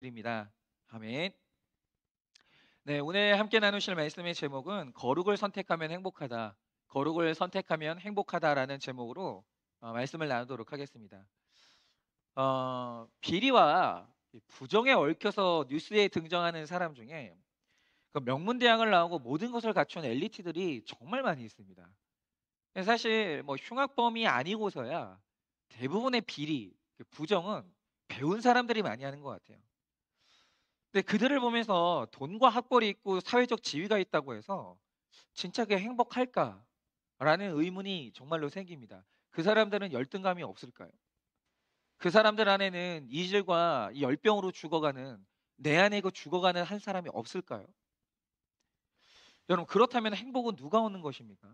드립니다. 아멘. 네, 오늘 함께 나누실 말씀의 제목은 거룩을 선택하면 행복하다. 거룩을 선택하면 행복하다라는 제목으로 말씀을 나누도록 하겠습니다. 비리와 부정에 얽혀서 뉴스에 등장하는 사람 중에 그 명문대학을 나오고 모든 것을 갖춘 엘리트들이 정말 많이 있습니다. 사실 뭐 흉악범이 아니고서야 대부분의 비리, 부정은 배운 사람들이 많이 하는 것 같아요. 근데 그들을 보면서 돈과 학벌이 있고 사회적 지위가 있다고 해서 진짜 그게 행복할까라는 의문이 정말로 생깁니다. 그 사람들은 열등감이 없을까요? 그 사람들 안에는 이질과 이 열병으로 죽어가는 내 안에 그 죽어가는 한 사람이 없을까요? 여러분 그렇다면 행복은 누가 얻는 것입니까?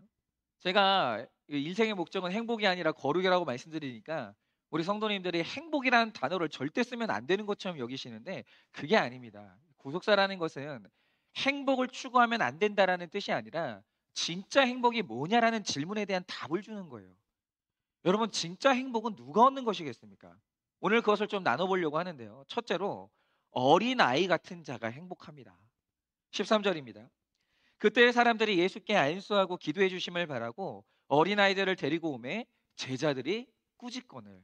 제가 인생의 목적은 행복이 아니라 거룩이라고 말씀드리니까 우리 성도님들이 행복이라는 단어를 절대 쓰면 안 되는 것처럼 여기시는데 그게 아닙니다. 구속사라는 것은 행복을 추구하면 안 된다라는 뜻이 아니라 진짜 행복이 뭐냐라는 질문에 대한 답을 주는 거예요. 여러분 진짜 행복은 누가 얻는 것이겠습니까? 오늘 그것을 좀 나눠보려고 하는데요. 첫째로 어린 아이 같은 자가 행복합니다. 13절입니다. 그때 사람들이 예수께 안수하고 기도해 주심을 바라고 어린아이들을 데리고 오매 제자들이 꾸짖거늘.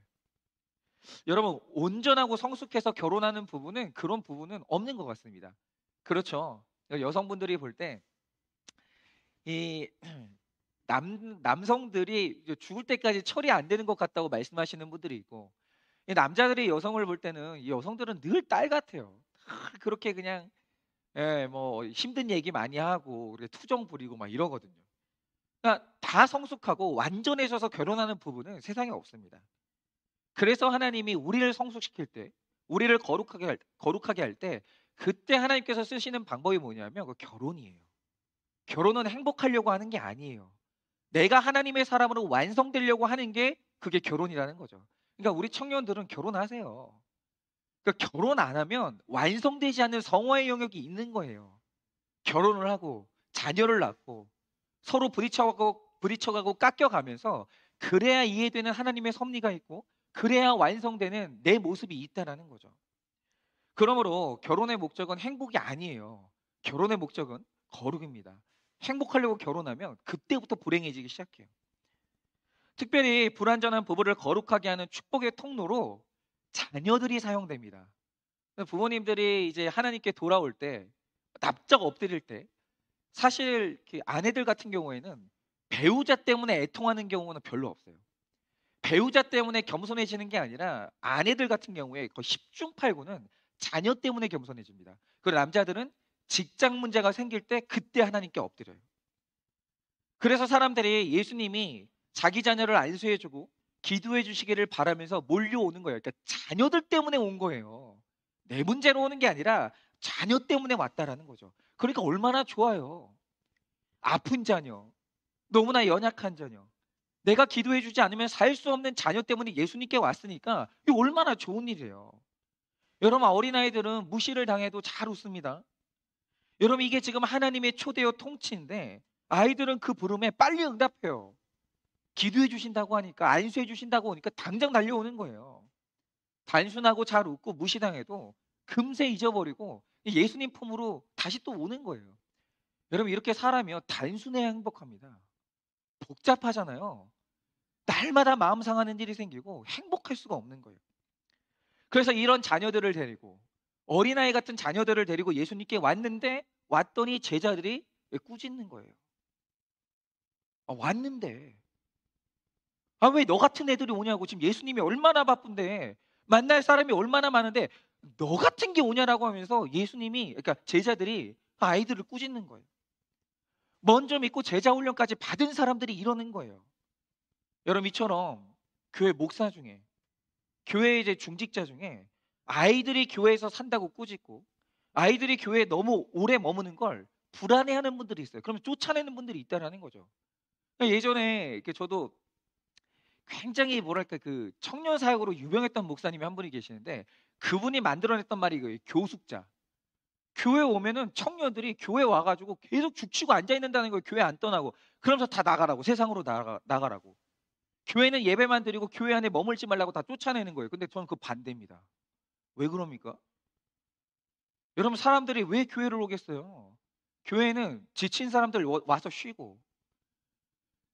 여러분 온전하고 성숙해서 결혼하는 부부는 그런 부부는 없는 것 같습니다. 그렇죠. 여성분들이 볼 때 이 남성들이 죽을 때까지 처리 안 되는 것 같다고 말씀하시는 분들이 있고 이 남자들이 여성을 볼 때는 이 여성들은 늘 딸 같아요. 그렇게 그냥 뭐 힘든 얘기 많이 하고 그렇게 투정 부리고 막 이러거든요. 그러니까 다 성숙하고 완전해져서 결혼하는 부부는 세상에 없습니다. 그래서 하나님이 우리를 성숙시킬 때, 우리를 거룩하게 할 때, 그때 하나님께서 쓰시는 방법이 뭐냐면 그 결혼이에요. 결혼은 행복하려고 하는 게 아니에요. 내가 하나님의 사람으로 완성되려고 하는 게 그게 결혼이라는 거죠. 그러니까 우리 청년들은 결혼하세요. 그러니까 결혼 안 하면 완성되지 않는 성화의 영역이 있는 거예요. 결혼을 하고 자녀를 낳고 서로 부딪혀가고 깎여가면서 그래야 이해되는 하나님의 섭리가 있고 그래야 완성되는 내 모습이 있다라는 거죠. 그러므로 결혼의 목적은 행복이 아니에요. 결혼의 목적은 거룩입니다. 행복하려고 결혼하면 그때부터 불행해지기 시작해요. 특별히 불완전한 부부를 거룩하게 하는 축복의 통로로 자녀들이 사용됩니다. 부모님들이 이제 하나님께 돌아올 때 납작 엎드릴 때 사실 그 아내들 같은 경우에는 배우자 때문에 애통하는 경우는 별로 없어요. 배우자 때문에 겸손해지는 게 아니라 아내들 같은 경우에 거의 10중 8구는 자녀 때문에 겸손해집니다. 그리고 남자들은 직장 문제가 생길 때 그때 하나님께 엎드려요. 그래서 사람들이 예수님이 자기 자녀를 안수해주고 기도해 주시기를 바라면서 몰려오는 거예요. 그러니까 자녀들 때문에 온 거예요. 내 문제로 오는 게 아니라 자녀 때문에 왔다라는 거죠. 그러니까 얼마나 좋아요. 아픈 자녀, 너무나 연약한 자녀, 내가 기도해 주지 않으면 살 수 없는 자녀 때문에 예수님께 왔으니까 이거 얼마나 좋은 일이에요. 여러분 어린아이들은 무시를 당해도 잘 웃습니다. 여러분 이게 지금 하나님의 초대요 통치인데 아이들은 그 부름에 빨리 응답해요. 기도해 주신다고 하니까 안수해 주신다고 하니까 당장 달려오는 거예요. 단순하고 잘 웃고 무시당해도 금세 잊어버리고 예수님 품으로 다시 또 오는 거예요. 여러분 이렇게 살아면 단순해야 행복합니다. 복잡하잖아요. 날마다 마음 상하는 일이 생기고 행복할 수가 없는 거예요. 그래서 이런 자녀들을 데리고 어린아이 같은 자녀들을 데리고 예수님께 왔는데 왔더니 제자들이 왜 꾸짖는 거예요. 왔는데 왜 너 같은 애들이 오냐고 지금 예수님이 얼마나 바쁜데 만날 사람이 얼마나 많은데 너 같은 게 오냐라고 하면서 예수님이 그러니까 제자들이 그 아이들을 꾸짖는 거예요. 먼저 믿고 제자 훈련까지 받은 사람들이 이러는 거예요. 여러분 이처럼 교회 목사 중에 교회 이제 중직자 중에 아이들이 교회에서 산다고 꾸짖고 아이들이 교회에 너무 오래 머무는 걸 불안해하는 분들이 있어요. 그러면 쫓아내는 분들이 있다라는 거죠. 예전에 이렇게 저도 굉장히 뭐랄까 그 청년 사역으로 유명했던 목사님이 한 분이 계시는데 그분이 만들어냈던 말이 그 교숙자. 교회 오면은 청년들이 교회 와가지고 계속 죽치고 앉아 있는다는 거예요. 교회 안 떠나고 그러면서 다 나가라고 세상으로 나가라고. 교회는 예배만 드리고 교회 안에 머물지 말라고 다 쫓아내는 거예요. 근데 저는 그 반대입니다. 왜 그럽니까? 여러분 사람들이 왜 교회를 오겠어요? 교회는 지친 사람들 와서 쉬고,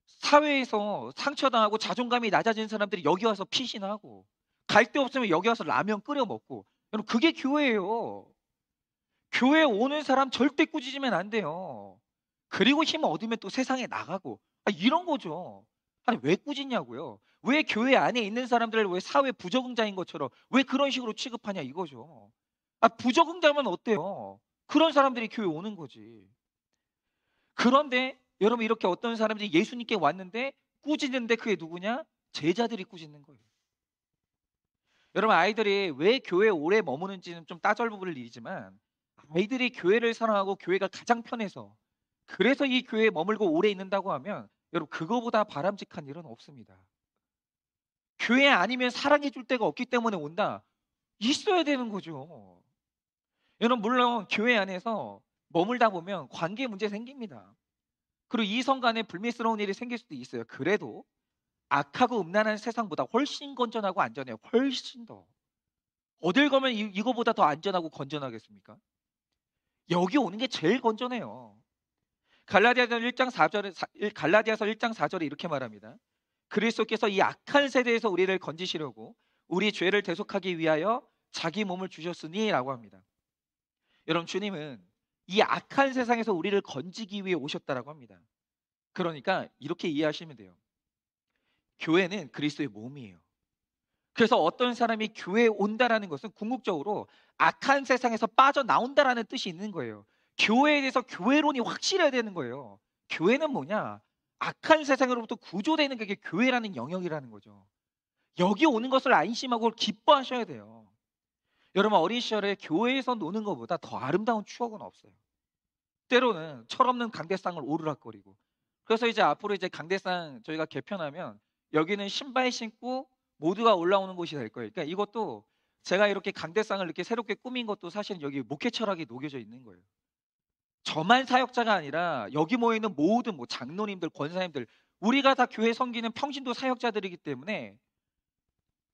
사회에서 상처당하고 자존감이 낮아진 사람들이 여기 와서 피신하고, 갈 데 없으면 여기 와서 라면 끓여 먹고. 여러분 그게 교회예요. 교회 오는 사람 절대 꾸짖으면 안 돼요. 그리고 힘 얻으면 또 세상에 나가고, 이런 거죠. 아니 왜 꾸짖냐고요. 왜 교회 안에 있는 사람들을 왜 사회 부적응자인 것처럼 왜 그런 식으로 취급하냐 이거죠. 부적응자면 어때요? 그런 사람들이 교회 오는 거지. 그런데 여러분 이렇게 어떤 사람들이 예수님께 왔는데 꾸짖는데 그게 누구냐? 제자들이 꾸짖는 거예요. 여러분 아이들이 왜 교회에 오래 머무는지는 좀 따져볼 일이지만, 아이들이 교회를 사랑하고 교회가 가장 편해서 그래서 이 교회에 머물고 오래 있는다고 하면, 여러분 그거보다 바람직한 일은 없습니다. 교회 아니면 사랑해 줄 데가 없기 때문에 온다? 있어야 되는 거죠. 여러분 물론 교회 안에서 머물다 보면 관계 문제 생깁니다. 그리고 이성 간에 불미스러운 일이 생길 수도 있어요. 그래도 악하고 음란한 세상보다 훨씬 건전하고 안전해요. 훨씬 더. 어딜 가면 이거보다 더 안전하고 건전하겠습니까? 여기 오는 게 제일 건전해요. 갈라디아서 1장 4절에 이렇게 말합니다. 그리스도께서 이 악한 세대에서 우리를 건지시려고 우리 죄를 대속하기 위하여 자기 몸을 주셨으니라고 합니다. 여러분 주님은 이 악한 세상에서 우리를 건지기 위해 오셨다라고 합니다. 그러니까 이렇게 이해하시면 돼요. 교회는 그리스도의 몸이에요. 그래서 어떤 사람이 교회에 온다라는 것은 궁극적으로 악한 세상에서 빠져나온다라는 뜻이 있는 거예요. 교회에 대해서 교회론이 확실해야 되는 거예요. 교회는 뭐냐? 악한 세상으로부터 구조되는 게 교회라는 영역이라는 거죠. 여기 오는 것을 안심하고 기뻐하셔야 돼요. 여러분 어린 시절에 교회에서 노는 것보다 더 아름다운 추억은 없어요. 때로는 철없는 강대상을 오르락거리고. 그래서 이제 앞으로 이제 강대상 저희가 개편하면 여기는 신발 신고 모두가 올라오는 곳이 될 거예요. 그러니까 이것도 제가 이렇게 강대상을 이렇게 새롭게 꾸민 것도 사실은 여기 목회 철학이 녹여져 있는 거예요. 저만 사역자가 아니라 여기 모여 있는 모든 뭐 장로님들, 권사님들, 우리가 다 교회 섬기는 평신도 사역자들이기 때문에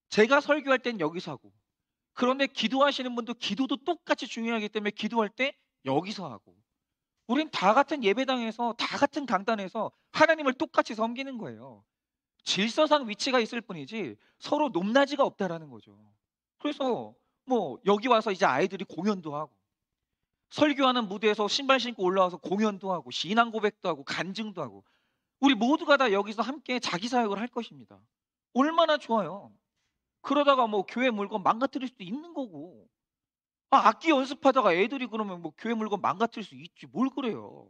제가 설교할 땐 여기서 하고, 그런데 기도하시는 분도 기도도 똑같이 중요하기 때문에 기도할 때 여기서 하고, 우린 다 같은 예배당에서 다 같은 강단에서 하나님을 똑같이 섬기는 거예요. 질서상 위치가 있을 뿐이지 서로 높낮이가 없다라는 거죠. 그래서 뭐 여기 와서 이제 아이들이 공연도 하고, 설교하는 무대에서 신발 신고 올라와서 공연도 하고, 신앙 고백도 하고, 간증도 하고, 우리 모두가 다 여기서 함께 자기 사역을 할 것입니다. 얼마나 좋아요. 그러다가 뭐 교회 물건 망가뜨릴 수도 있는 거고, 악기 연습하다가 애들이 그러면 뭐 교회 물건 망가뜨릴 수 있지 뭘 그래요.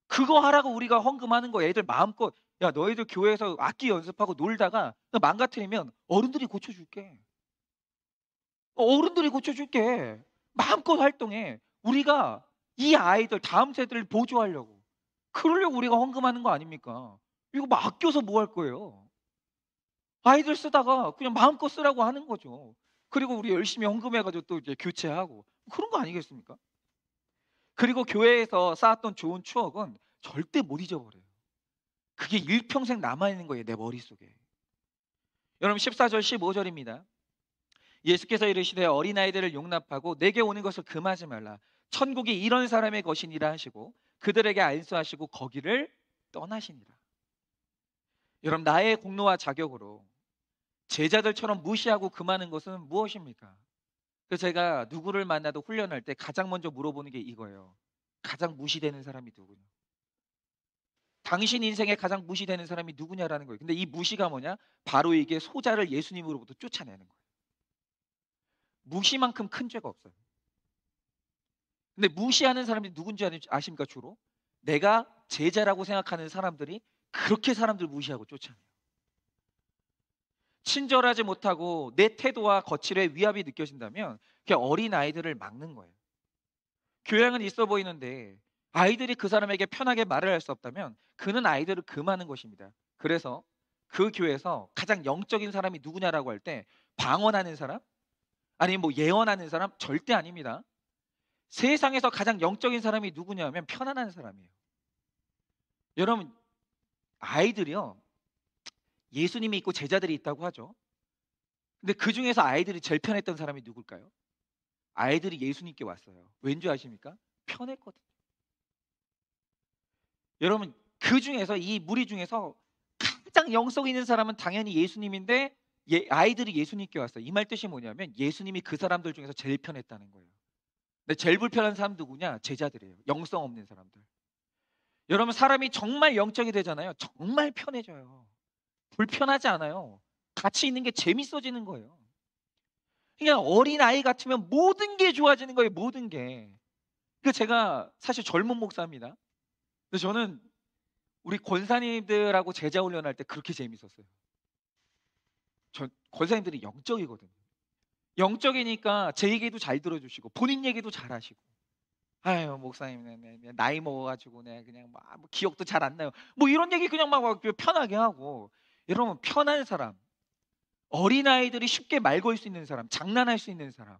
그거 하라고 우리가 헌금하는 거. 애들 마음껏, 야 너희들 교회에서 악기 연습하고 놀다가 망가뜨리면 어른들이 고쳐줄게. 어른들이 고쳐줄게. 마음껏 활동해. 우리가 이 아이들 다음 세대를 보조하려고, 그러려고 우리가 헌금하는 거 아닙니까? 이거 뭐 아껴서 뭐 할 거예요. 아이들 쓰다가 그냥 마음껏 쓰라고 하는 거죠. 그리고 우리 열심히 헌금해가지고 또 이제 교체하고 그런 거 아니겠습니까? 그리고 교회에서 쌓았던 좋은 추억은 절대 못 잊어버려요. 그게 일평생 남아있는 거예요, 내 머릿속에. 여러분 14절 15절입니다. 예수께서 이르시되 어린아이들을 용납하고 내게 오는 것을 금하지 말라. 천국이 이런 사람의 것이니라 하시고 그들에게 안수하시고 거기를 떠나시니라. 여러분 나의 공로와 자격으로 제자들처럼 무시하고 금하는 것은 무엇입니까? 그래서 제가 누구를 만나도 훈련할 때 가장 먼저 물어보는 게 이거예요. 가장 무시되는 사람이 누구냐? 당신 인생에 가장 무시되는 사람이 누구냐라는 거예요. 근데 이 무시가 뭐냐? 바로 이게 소자를 예수님으로부터 쫓아내는 거예요. 무시만큼 큰 죄가 없어요. 근데 무시하는 사람이 누군지 아십니까? 주로 내가 제자라고 생각하는 사람들이 그렇게 사람들 무시하고 쫓아내요. 친절하지 못하고 내 태도와 거칠에 위압이 느껴진다면 그게 어린 아이들을 막는 거예요. 교양은 있어 보이는데 아이들이 그 사람에게 편하게 말을 할 수 없다면 그는 아이들을 금하는 것입니다. 그래서 그 교회에서 가장 영적인 사람이 누구냐라고 할 때 방언하는 사람? 아니면 뭐 예언하는 사람? 절대 아닙니다. 세상에서 가장 영적인 사람이 누구냐면 편안한 사람이에요. 여러분 아이들이요, 예수님이 있고 제자들이 있다고 하죠. 근데 그 중에서 아이들이 제일 편했던 사람이 누굴까요? 아이들이 예수님께 왔어요. 왠지 아십니까? 편했거든요. 여러분, 그 중에서 이 무리 중에서 가장 영성 있는 사람은 당연히 예수님인데 아이들이 예수님께 왔어요. 이 말 뜻이 뭐냐면 예수님이 그 사람들 중에서 제일 편했다는 거예요. 근데 제일 불편한 사람 누구냐? 제자들이에요. 영성 없는 사람들. 여러분, 사람이 정말 영적이 되잖아요. 정말 편해져요. 불편하지 않아요. 같이 있는 게 재밌어지는 거예요. 그러니까 어린아이 같으면 모든 게 좋아지는 거예요. 모든 게. 그 제가 사실 젊은 목사입니다. 근데 저는 우리 권사님들하고 제자 훈련할 때 그렇게 재밌었어요. 저 권사님들이 영적이거든요. 영적이니까 제 얘기도 잘 들어주시고 본인 얘기도 잘 하시고. 아유 목사님, 나이 먹어가지고 그냥 뭐 기억도 잘 안 나요. 뭐 이런 얘기 그냥 막 편하게 하고. 여러분, 편한 사람, 어린아이들이 쉽게 말 걸 수 있는 사람, 장난할 수 있는 사람,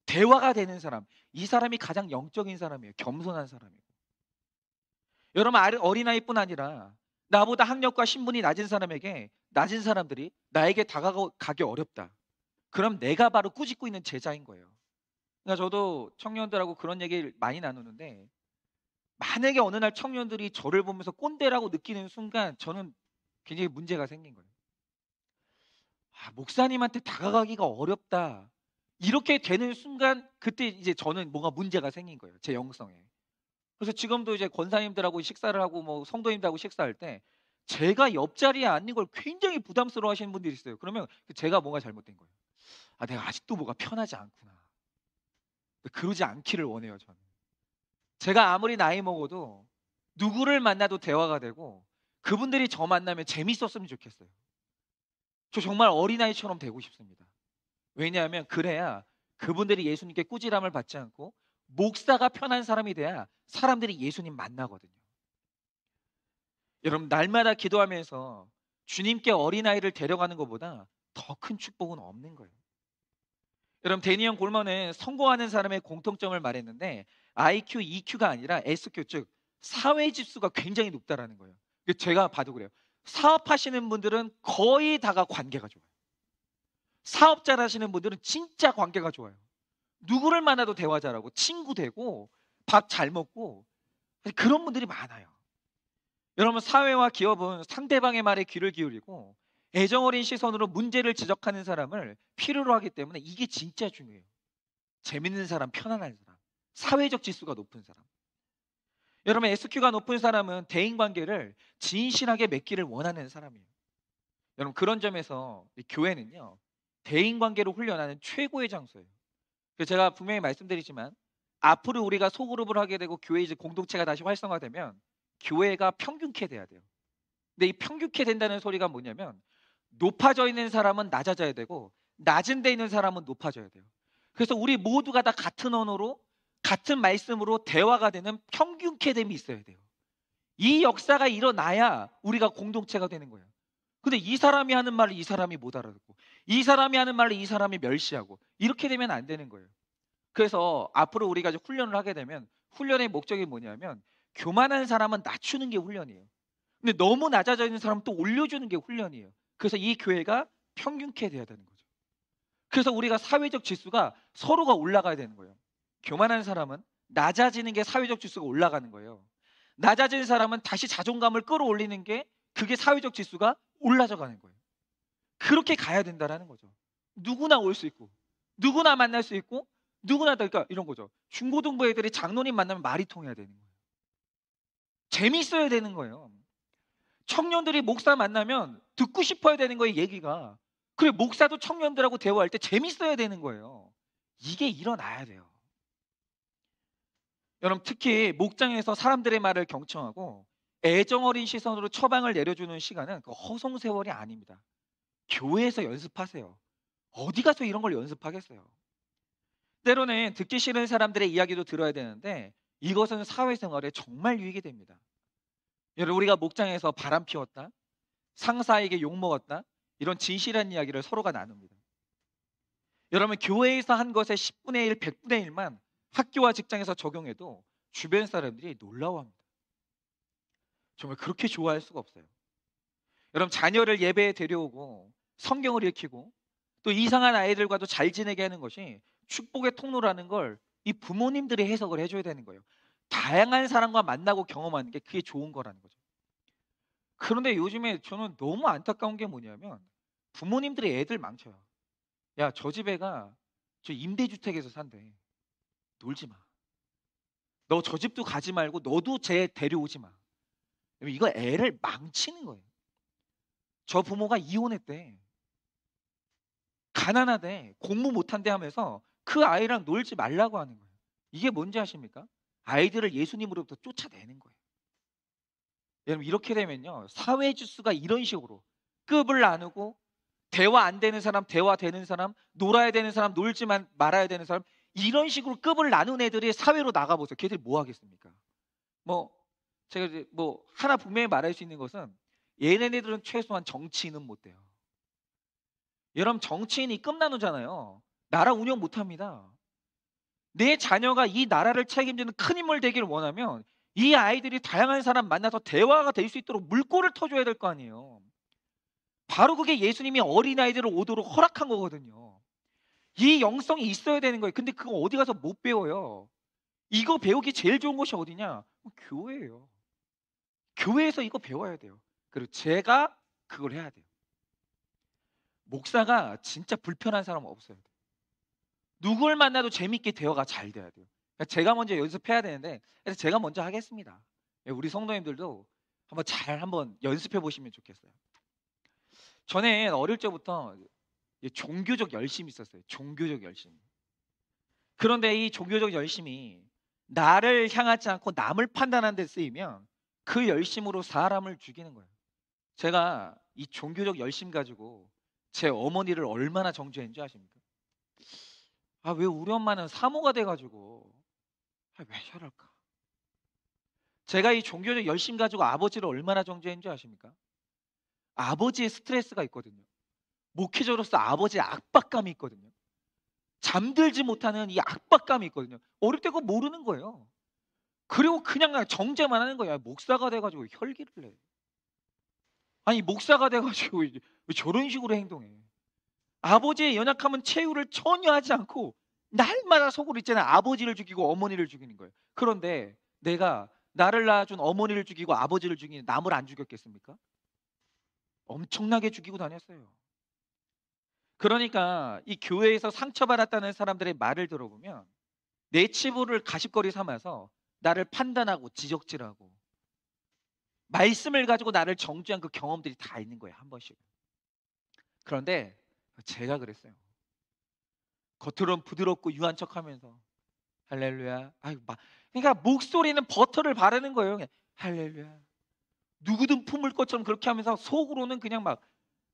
대화가 되는 사람, 이 사람이 가장 영적인 사람이에요. 겸손한 사람이고. 여러분, 어린아이뿐 아니라 나보다 학력과 신분이 낮은 사람에게, 낮은 사람들이 나에게 다가가기 어렵다. 그럼 내가 바로 꾸짖고 있는 제자인 거예요. 그러니까 저도 청년들하고 그런 얘기를 많이 나누는데, 만약에 어느 날 청년들이 저를 보면서 꼰대라고 느끼는 순간 저는 굉장히 문제가 생긴 거예요. 목사님한테 다가가기가 어렵다. 이렇게 되는 순간 그때 이제 저는 뭔가 문제가 생긴 거예요. 제 영성에. 그래서 지금도 이제 권사님들하고 식사를 하고 뭐 성도님들하고 식사할 때 제가 옆자리에 앉는 걸 굉장히 부담스러워 하시는 분들이 있어요. 그러면 제가 뭔가 잘못된 거예요. 내가 아직도 뭐가 편하지 않구나. 그러지 않기를 원해요, 저는. 제가 아무리 나이 먹어도 누구를 만나도 대화가 되고 그분들이 저 만나면 재밌었으면 좋겠어요. 저 정말 어린아이처럼 되고 싶습니다. 왜냐하면 그래야 그분들이 예수님께 꾸지람을 받지 않고 목사가 편한 사람이 돼야 사람들이 예수님 만나거든요. 여러분, 날마다 기도하면서 주님께 어린아이를 데려가는 것보다 더 큰 축복은 없는 거예요. 여러분, 데니언 골먼은 성공하는 사람의 공통점을 말했는데 IQ, EQ가 아니라 SQ, 즉 사회 지수가 굉장히 높다라는 거예요. 제가 봐도 그래요. 사업하시는 분들은 거의 다가 관계가 좋아요. 사업잘 하시는 분들은 진짜 관계가 좋아요. 누구를 만나도 대화 잘하고 친구 되고 밥 잘 먹고 그런 분들이 많아요. 여러분, 사회와 기업은 상대방의 말에 귀를 기울이고 애정 어린 시선으로 문제를 지적하는 사람을 필요로 하기 때문에 이게 진짜 중요해요. 재밌는 사람, 편안한 사람, 사회적 지수가 높은 사람. 여러분, SQ가 높은 사람은 대인관계를 진실하게 맺기를 원하는 사람이에요. 여러분, 그런 점에서 이 교회는요, 대인관계로 훈련하는 최고의 장소예요. 그래서 제가 분명히 말씀드리지만 앞으로 우리가 소그룹을 하게 되고 교회 이제 공동체가 다시 활성화되면 교회가 평균케 돼야 돼요. 근데 이 평균케 된다는 소리가 뭐냐면 높아져 있는 사람은 낮아져야 되고 낮은 데 있는 사람은 높아져야 돼요. 그래서 우리 모두가 다 같은 언어로 같은 말씀으로 대화가 되는 평균케 됨이 있어야 돼요. 이 역사가 일어나야 우리가 공동체가 되는 거예요. 근데 이 사람이 하는 말을 이 사람이 못 알아듣고 이 사람이 하는 말을 이 사람이 멸시하고 이렇게 되면 안 되는 거예요. 그래서 앞으로 우리가 이제 훈련을 하게 되면 훈련의 목적이 뭐냐면 교만한 사람은 낮추는 게 훈련이에요. 근데 너무 낮아져 있는 사람은 또 올려주는 게 훈련이에요. 그래서 이 교회가 평균케 돼야 되는 거죠. 그래서 우리가 사회적 지수가 서로가 올라가야 되는 거예요. 교만한 사람은 낮아지는 게 사회적 지수가 올라가는 거예요. 낮아진 사람은 다시 자존감을 끌어올리는 게 그게 사회적 지수가 올라져 가는 거예요. 그렇게 가야 된다라는 거죠. 누구나 올 수 있고 누구나 만날 수 있고 누구나 다, 그러니까 이런 거죠. 중고등부 애들이 장로님 만나면 말이 통해야 되는 거예요. 재밌어야 되는 거예요. 청년들이 목사 만나면 듣고 싶어야 되는 거예요, 얘기가. 그래, 목사도 청년들하고 대화할 때 재밌어야 되는 거예요. 이게 일어나야 돼요. 여러분, 특히 목장에서 사람들의 말을 경청하고 애정 어린 시선으로 처방을 내려주는 시간은 그 허송세월이 아닙니다. 교회에서 연습하세요. 어디 가서 이런 걸 연습하겠어요. 때로는 듣기 싫은 사람들의 이야기도 들어야 되는데 이것은 사회생활에 정말 유익이 됩니다. 여러분, 우리가 목장에서 바람 피웠다, 상사에게 욕먹었다, 이런 진실한 이야기를 서로가 나눕니다. 여러분, 교회에서 한 것의 10분의 1, 100분의 1만 학교와 직장에서 적용해도 주변 사람들이 놀라워합니다. 정말 그렇게 좋아할 수가 없어요. 여러분, 자녀를 예배에 데려오고 성경을 읽히고 또 이상한 아이들과도 잘 지내게 하는 것이 축복의 통로라는 걸 이 부모님들이 해석을 해줘야 되는 거예요. 다양한 사람과 만나고 경험하는 게 그게 좋은 거라는 거죠. 그런데 요즘에 저는 너무 안타까운 게 뭐냐면 부모님들이 애들 망쳐요. 야, 저 집 애가 저 임대주택에서 산대. 놀지 마. 너 저 집도 가지 말고 너도 쟤 데려오지 마. 이거 애를 망치는 거예요. 저 부모가 이혼했대. 가난하대. 공부 못한대 하면서 그 아이랑 놀지 말라고 하는 거예요. 이게 뭔지 아십니까? 아이들을 예수님으로부터 쫓아내는 거예요. 여러분 이렇게 되면요. 사회 지수가 이런 식으로 급을 나누고 대화 안 되는 사람, 대화 되는 사람, 놀아야 되는 사람, 놀지만 말아야 되는 사람 이런 식으로 급을 나눈 애들이 사회로 나가보세요. 걔들이 뭐 하겠습니까? 뭐 제가 이제 뭐 하나 분명히 말할 수 있는 것은 얘네들은 최소한 정치인은 못 돼요. 여러분 정치인이 급 나누잖아요. 나라 운영 못 합니다. 내 자녀가 이 나라를 책임지는 큰 인물 되기를 원하면 이 아이들이 다양한 사람 만나서 대화가 될 수 있도록 물꼬를 터줘야 될 거 아니에요. 바로 그게 예수님이 어린아이들을 오도록 허락한 거거든요. 이 영성이 있어야 되는 거예요. 근데 그거 어디 가서 못 배워요. 이거 배우기 제일 좋은 곳이 어디냐? 교회예요. 교회에서 이거 배워야 돼요. 그리고 제가 그걸 해야 돼요. 목사가 진짜 불편한 사람 없어요. 누굴 만나도 재밌게 대화가 잘 돼야 돼요. 그러니까 제가 먼저 연습해야 되는데 그래서 제가 먼저 하겠습니다. 우리 성도님들도 한번 연습해 보시면 좋겠어요. 저는 어릴 적부터 종교적 열심이 있었어요. 종교적 열심. 그런데 이 종교적 열심이 나를 향하지 않고 남을 판단하는 데 쓰이면 그 열심으로 사람을 죽이는 거예요. 제가 이 종교적 열심 가지고 제 어머니를 얼마나 정죄했는지 아십니까? 아, 왜 우리 엄마는 사모가 돼가지고 왜 저럴까? 제가 이 종교적 열심 가지고 아버지를 얼마나 정죄했는지 아십니까? 아버지의 스트레스가 있거든요. 목회자로서 아버지의 압박감이 있거든요. 잠들지 못하는 이 압박감이 있거든요. 어릴 때 그거 모르는 거예요. 그리고 그냥 정죄만 하는 거야. 목사가 돼가지고 혈기를 내. 아니 목사가 돼가지고 왜 저런 식으로 행동해. 아버지의 연약함은 채유를 전혀 하지 않고 날마다 속으로 있잖아. 아버지를 죽이고 어머니를 죽이는 거예요. 그런데 내가 나를 낳아준 어머니를 죽이고 아버지를 죽이는 남을 안 죽였겠습니까? 엄청나게 죽이고 다녔어요. 그러니까 이 교회에서 상처받았다는 사람들의 말을 들어보면 내 치부를 가십거리 삼아서 나를 판단하고 지적질하고 말씀을 가지고 나를 정죄한 그 경험들이 다 있는 거예요. 한 번씩. 그런데 제가 그랬어요. 겉으로는 부드럽고 유한 척하면서 할렐루야. 그러니까 목소리는 버터를 바르는 거예요. 그냥 할렐루야. 누구든 품을 것처럼 그렇게 하면서 속으로는 그냥 막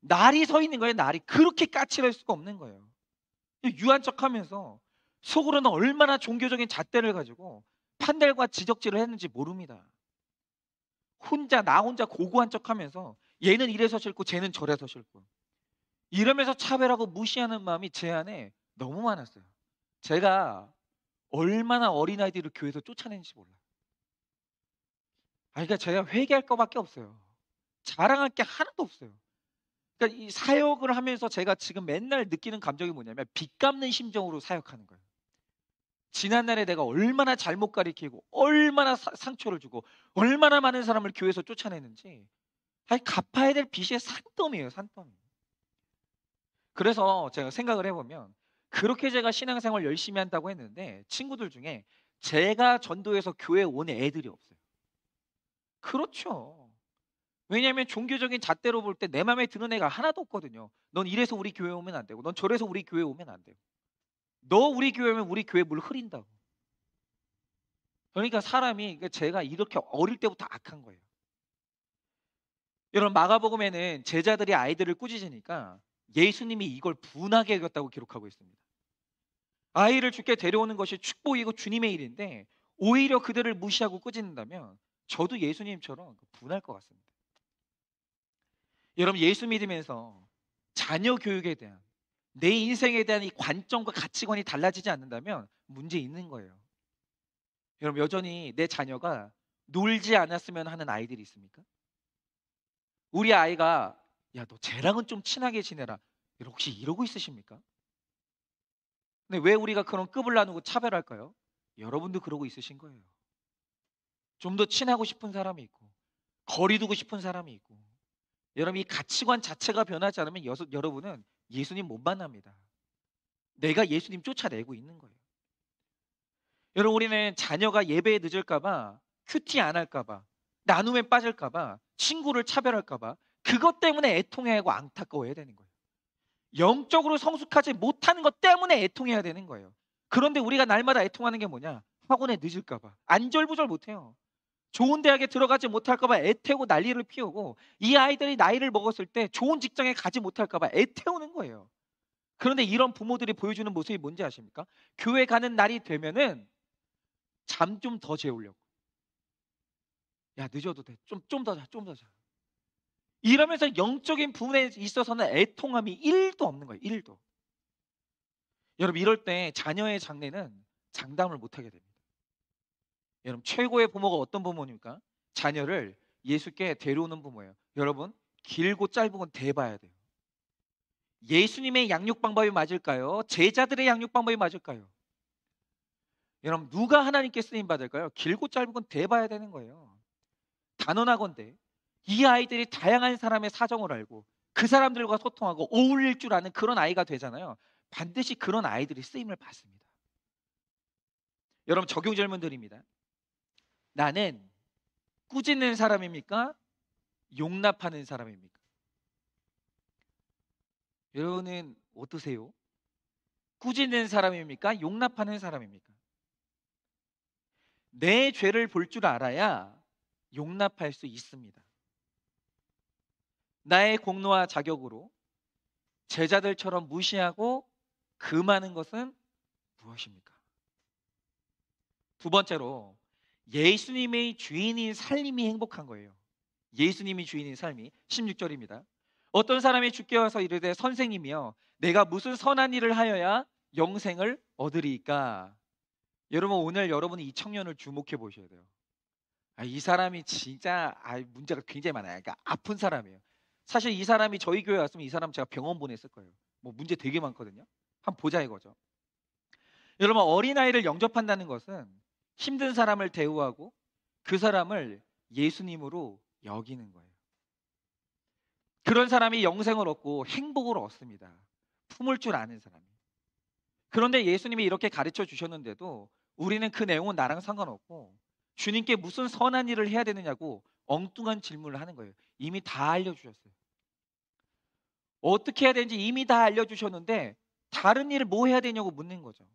날이 서 있는 거예요. 날이 그렇게 까칠할 수가 없는 거예요. 유한 척하면서 속으로는 얼마나 종교적인 잣대를 가지고 판단과 지적질을 했는지 모릅니다. 나 혼자 고고한 척하면서 얘는 이래서 싫고 쟤는 저래서 싫고 이러면서 차별하고 무시하는 마음이 제 안에 너무 많았어요. 제가 얼마나 어린아이들을 교회에서 쫓아내는지 몰라요. 그러니까 제가 회개할 거밖에 없어요. 자랑할 게 하나도 없어요. 그러니까 이 사역을 하면서 제가 지금 맨날 느끼는 감정이 뭐냐면 빚 갚는 심정으로 사역하는 거예요. 지난날에 내가 얼마나 잘못 가리키고 얼마나 상처를 주고 얼마나 많은 사람을 교회에서 쫓아내는지 갚아야 될 빚의 산더미예요. 산더미. 그래서 제가 생각을 해보면 그렇게 제가 신앙생활 열심히 한다고 했는데 친구들 중에 제가 전도해서 교회에 온 애들이 없어요. 그렇죠. 왜냐하면 종교적인 잣대로 볼 때 내 마음에 드는 애가 하나도 없거든요. 넌 이래서 우리 교회 오면 안 되고 넌 저래서 우리 교회 오면 안 되고 너 우리 교회 오면 우리 교회 물 흐린다고. 그러니까 제가 이렇게 어릴 때부터 악한 거예요. 여러분 마가복음에는 제자들이 아이들을 꾸짖으니까 예수님이 이걸 분하게 여겼다고 기록하고 있습니다. 아이를 주께 데려오는 것이 축복이고 주님의 일인데 오히려 그들을 무시하고 꾸짖는다면 저도 예수님처럼 분할 것 같습니다. 여러분 예수 믿으면서 자녀 교육에 대한 내 인생에 대한 이 관점과 가치관이 달라지지 않는다면 문제 있는 거예요. 여러분 여전히 내 자녀가 놀지 않았으면 하는 아이들이 있습니까? 우리 아이가 야, 너 쟤랑은 좀 친하게 지내라. 여러분 혹시 이러고 있으십니까? 근데 왜 우리가 그런 급을 나누고 차별할까요? 여러분도 그러고 있으신 거예요. 좀 더 친하고 싶은 사람이 있고 거리 두고 싶은 사람이 있고, 여러분 이 가치관 자체가 변하지 않으면 여러분은 예수님 못 만납니다. 내가 예수님 쫓아내고 있는 거예요. 여러분 우리는 자녀가 예배에 늦을까 봐, 큐티 안 할까 봐, 나눔에 빠질까 봐, 친구를 차별할까 봐, 그것 때문에 애통해야 하고 안타까워해야 되는 거예요. 영적으로 성숙하지 못하는 것 때문에 애통해야 되는 거예요. 그런데 우리가 날마다 애통하는 게 뭐냐? 학원에 늦을까 봐 안절부절 못해요. 좋은 대학에 들어가지 못할까 봐 애태우고 난리를 피우고, 이 아이들이 나이를 먹었을 때 좋은 직장에 가지 못할까 봐 애태우는 거예요. 그런데 이런 부모들이 보여주는 모습이 뭔지 아십니까? 교회 가는 날이 되면은 잠 좀 더 재우려고. 야, 늦어도 돼. 좀 더 자, 좀 더 자. 이러면서 영적인 부분에 있어서는 애통함이 1도 없는 거예요. 1도. 여러분 이럴 때 자녀의 장래는 장담을 못 하게 됩니다. 여러분 최고의 부모가 어떤 부모입니까? 자녀를 예수께 데려오는 부모예요. 여러분 길고 짧은 건 대봐야 돼요. 예수님의 양육 방법이 맞을까요? 제자들의 양육 방법이 맞을까요? 여러분 누가 하나님께 쓰임 받을까요? 길고 짧은 건 대봐야 되는 거예요. 단언하건대 이 아이들이 다양한 사람의 사정을 알고 그 사람들과 소통하고 어울릴 줄 아는 그런 아이가 되잖아요. 반드시 그런 아이들이 쓰임을 받습니다. 여러분 적용 질문 드립니다. 나는 꾸짖는 사람입니까? 용납하는 사람입니까? 여러분은 어떠세요? 꾸짖는 사람입니까? 용납하는 사람입니까? 내 죄를 볼 줄 알아야 용납할 수 있습니다. 나의 공로와 자격으로 제자들처럼 무시하고 금하는 것은 무엇입니까? 두 번째로 예수님의 주인인 삶이 행복한 거예요. 예수님이 주인인 삶이 16절입니다. 어떤 사람이 주께 와서 이르되 선생님이여 내가 무슨 선한 일을 하여야 영생을 얻으리이까? 여러분 오늘 여러분이 이 청년을 주목해 보셔야 돼요. 이 사람이 진짜 문제가 굉장히 많아요. 그러니까 아픈 사람이에요. 사실 이 사람이 저희 교회 왔으면 이 사람 제가 병원 보냈을 거예요. 뭐 문제 되게 많거든요. 한번 보자 이거죠. 여러분 어린아이를 영접한다는 것은 힘든 사람을 대우하고 그 사람을 예수님으로 여기는 거예요. 그런 사람이 영생을 얻고 행복을 얻습니다. 품을 줄 아는 사람이. 그런데 예수님이 이렇게 가르쳐 주셨는데도 우리는 그 내용은 나랑 상관없고 주님께 무슨 선한 일을 해야 되느냐고 엉뚱한 질문을 하는 거예요. 이미 다 알려주셨어요. 어떻게 해야 되는지 이미 다 알려주셨는데 다른 일을 뭐 해야 되냐고 묻는 거죠.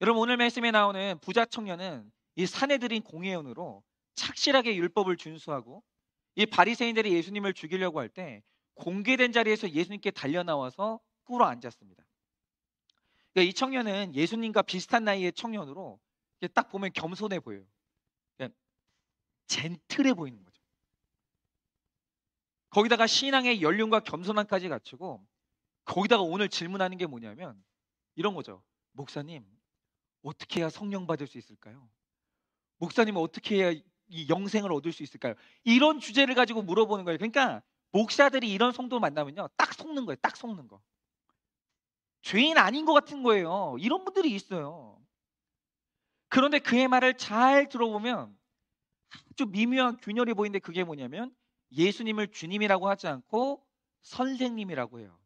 여러분 오늘 말씀에 나오는 부자 청년은 이 사내들인 공회원으로 착실하게 율법을 준수하고 이 바리새인들이 예수님을 죽이려고 할 때 공개된 자리에서 예수님께 달려 나와서 꿇어 앉았습니다. 그러니까 이 청년은 예수님과 비슷한 나이의 청년으로 딱 보면 겸손해 보여요. 그러니까 젠틀해 보이는 거죠. 거기다가 신앙의 연륜과 겸손함까지 갖추고 거기다가 오늘 질문하는 게 뭐냐면 이런 거죠. 목사님 어떻게 해야 성령 받을 수 있을까요? 목사님은 어떻게 해야 이 영생을 얻을 수 있을까요? 이런 주제를 가지고 물어보는 거예요. 그러니까 목사들이 이런 성도 만나면요 딱 속는 거예요. 딱 속는 거. 죄인 아닌 것 같은 거예요. 이런 분들이 있어요. 그런데 그의 말을 잘 들어보면 아주 미묘한 균열이 보이는데 그게 뭐냐면 예수님을 주님이라고 하지 않고 선생님이라고 해요.